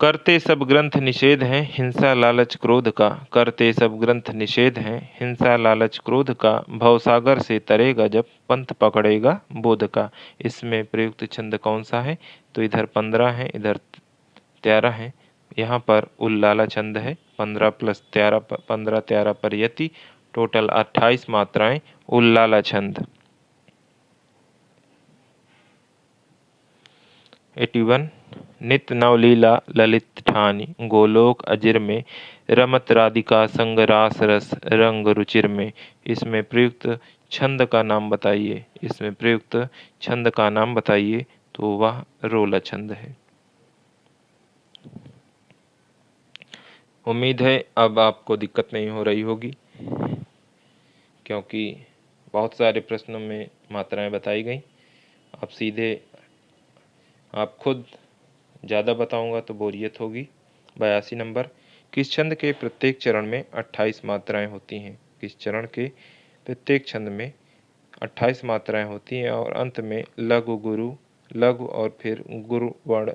करते सब ग्रंथ निषेध हैं हिंसा लालच क्रोध का। करते सब ग्रंथ निषेध हैं हिंसा लालच क्रोध का। भवसागर से तरेगा जब, पंथ पकड़ेगा बोध का। इसमें प्रयुक्त छंद कौन सा है? तो इधर 15 है, इधर 13 है। यहाँ पर उल्लाला छंद है। 15 + 13 15, 13 पर यति। टोटल 28 मात्राएं उल्लाला छंद। 81। नित नवलीला ललित ठानी, गोलोक अजिर में। रमत राधिका संग रास रस रंग रुचिर में। इसमें प्रयुक्त छंद का नाम बताइए। इसमें प्रयुक्त छंद का नाम बताइए। तो वह रोला छंद है। उम्मीद है अब आपको दिक्कत नहीं हो रही होगी, क्योंकि बहुत सारे प्रश्नों में मात्राएं बताई गई। आप सीधे आप खुद ज़्यादा बताऊंगा तो बोरियत होगी। 82 नंबर। किस छंद के प्रत्येक चरण में 28 मात्राएं होती हैं? किस चरण के प्रत्येक छंद में 28 मात्राएं होती हैं और अंत में लघु गुरु, लघु और फिर गुरु वर्ण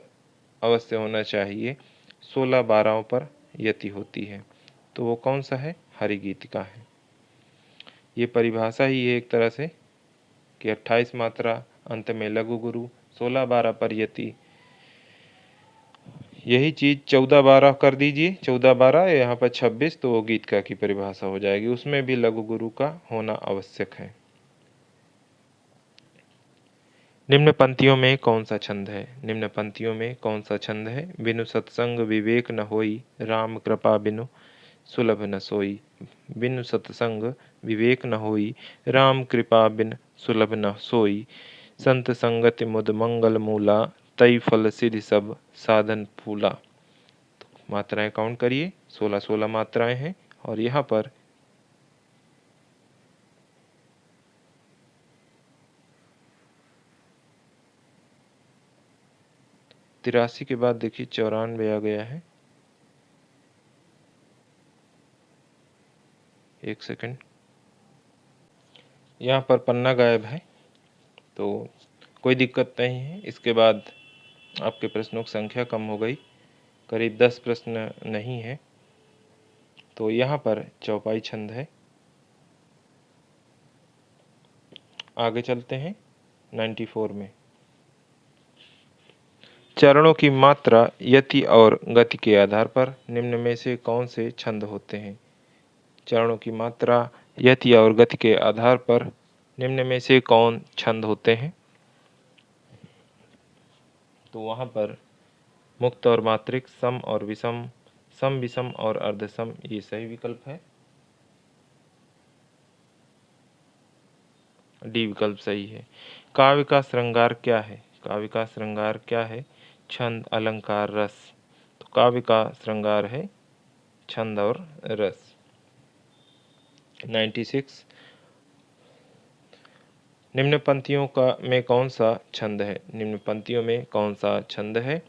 अवश्य होना चाहिए। 16 12 पर यति होती है। तो वो कौन सा है? हरिगीतिका है। ये परिभाषा ही है एक तरह से कि 28 मात्रा, अंत में लघु गुरु, 16 12 पर यति। यही चीज़ 14 12 कर दीजिए। 14 12 यहाँ पर 26, तो वो गीतिका की परिभाषा हो जाएगी। उसमें भी लघु गुरु का होना आवश्यक है। निम्न पंक्तियों में कौन सा छंद है? निम्न पंक्तियों में कौन सा छंद है? बिनु सत्संग विवेक न होई, राम कृपा बिनु सुलभ न सोई। बिनु सत्संग विवेक न होई, राम कृपा बिन सुलभ न सोई। संत संगति मुद मंगल मूला, तई फल सिद्धि सब साधन फूला। तो मात्राएं काउंट करिए। 16 16 मात्राएं हैं और यहाँ पर तिरासी के बाद देखिए 94 आ गया है। एक सेकंड, यहाँ पर पन्ना गायब है, तो कोई दिक्कत नहीं है। इसके बाद आपके प्रश्नों की संख्या कम हो गई। करीब 10 प्रश्न नहीं है। तो यहाँ पर चौपाई छंद है। आगे चलते हैं 94 में। चरणों की मात्रा, यति और गति के आधार पर निम्न में से कौन से छंद होते हैं? चरणों की मात्रा, यति और गति के आधार पर निम्न में से कौन छंद होते हैं? तो वहाँ पर मुक्त और मात्रिक, सम और विषम, सम विषम और अर्धसम, ये सही विकल्प है। डी विकल्प सही है। काव्य का श्रृंगार क्या है? काव्य का श्रृंगार क्या है? छंद, अलंकार, रस। तो काव्य का श्रृंगार है छंद और रस। 96। निम्न पंक्तियों का में कौन सा छंद है? निम्न पंक्तियों में कौन सा छंद है?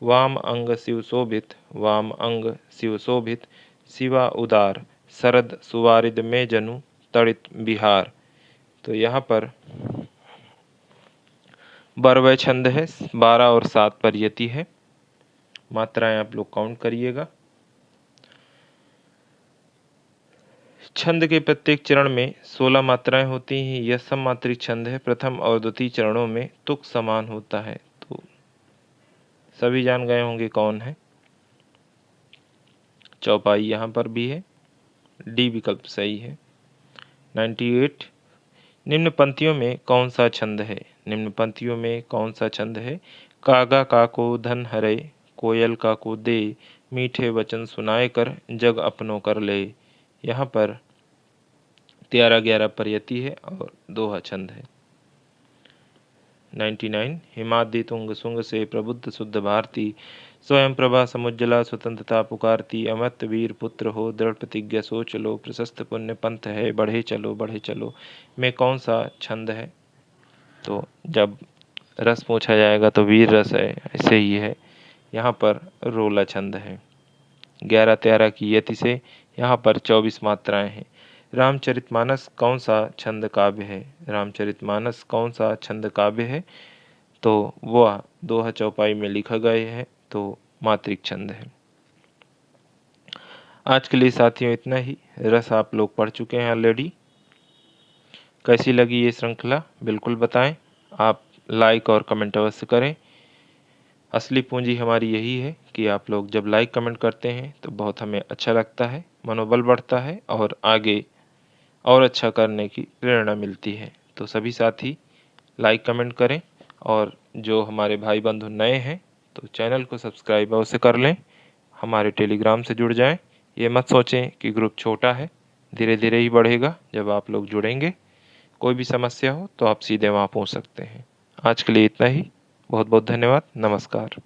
वाम अंग शिव शोभित, वाम अंग शिव शोभित, शिवा उदार, शरद सुवारिद में जनु तड़ित बिहार। तो यहाँ पर बरवय छंद है, 12 और 7 पर यति है। मात्राएं आप लोग काउंट करिएगा। छंद के प्रत्येक चरण में 16 मात्राएं होती हैं। यह सममात्रिक छंद है। प्रथम और द्वितीय चरणों में तुक समान होता है। तो सभी जान गए होंगे कौन है। चौपाई यहाँ पर भी है। डी विकल्प सही है। 98। निम्न पंक्तियों में कौन सा छंद है? निम्न पंक्तियों में कौन सा छंद है? कागा काको धन हरे, कोयल काको दे, मीठे वचन सुनाए कर जग अपनों कर ले। यहाँ पर 13-11 पर यति है और दोहा छंद है। 99। हिमाद्रि तुंग सुंग से प्रबुद्ध शुद्ध भारती, स्वयं प्रभा समुज्जला स्वतंत्रता पुकारती, अमृत वीर पुत्र हो दृढ़ प्रतिज्ञा सोच लो, प्रशस्त पुण्य पंथ है बढ़े चलो में कौन सा छंद है? तो जब रस पूछा जाएगा तो वीर रस है, ऐसे ही है। यहाँ पर रोला छंद है। 11-13 की यति से यहाँ पर 24 मात्राएं हैं। रामचरितमानस कौन सा छंद काव्य है? रामचरितमानस कौन सा छंद काव्य है? तो वह दोहा चौपाई में लिखा गया है, तो मात्रिक छंद है। आज के लिए साथियों इतना ही। रस आप लोग पढ़ चुके हैं ऑलरेडी। कैसी लगी ये श्रृंखला बिल्कुल बताएं। आप लाइक और कमेंट अवश्य करें। असली पूंजी हमारी यही है कि आप लोग जब लाइक कमेंट करते हैं तो बहुत हमें अच्छा लगता है, मनोबल बढ़ता है और आगे और अच्छा करने की प्रेरणा मिलती है। तो सभी साथी लाइक कमेंट करें और जो हमारे भाई बंधु नए हैं तो चैनल को सब्सक्राइब अवश्य कर लें। हमारे टेलीग्राम से जुड़ जाएं। ये मत सोचें कि ग्रुप छोटा है, धीरे धीरे ही बढ़ेगा जब आप लोग जुड़ेंगे। कोई भी समस्या हो तो आप सीधे वहाँ पहुँच सकते हैं। आज के लिए इतना ही। बहुत बहुत धन्यवाद। नमस्कार।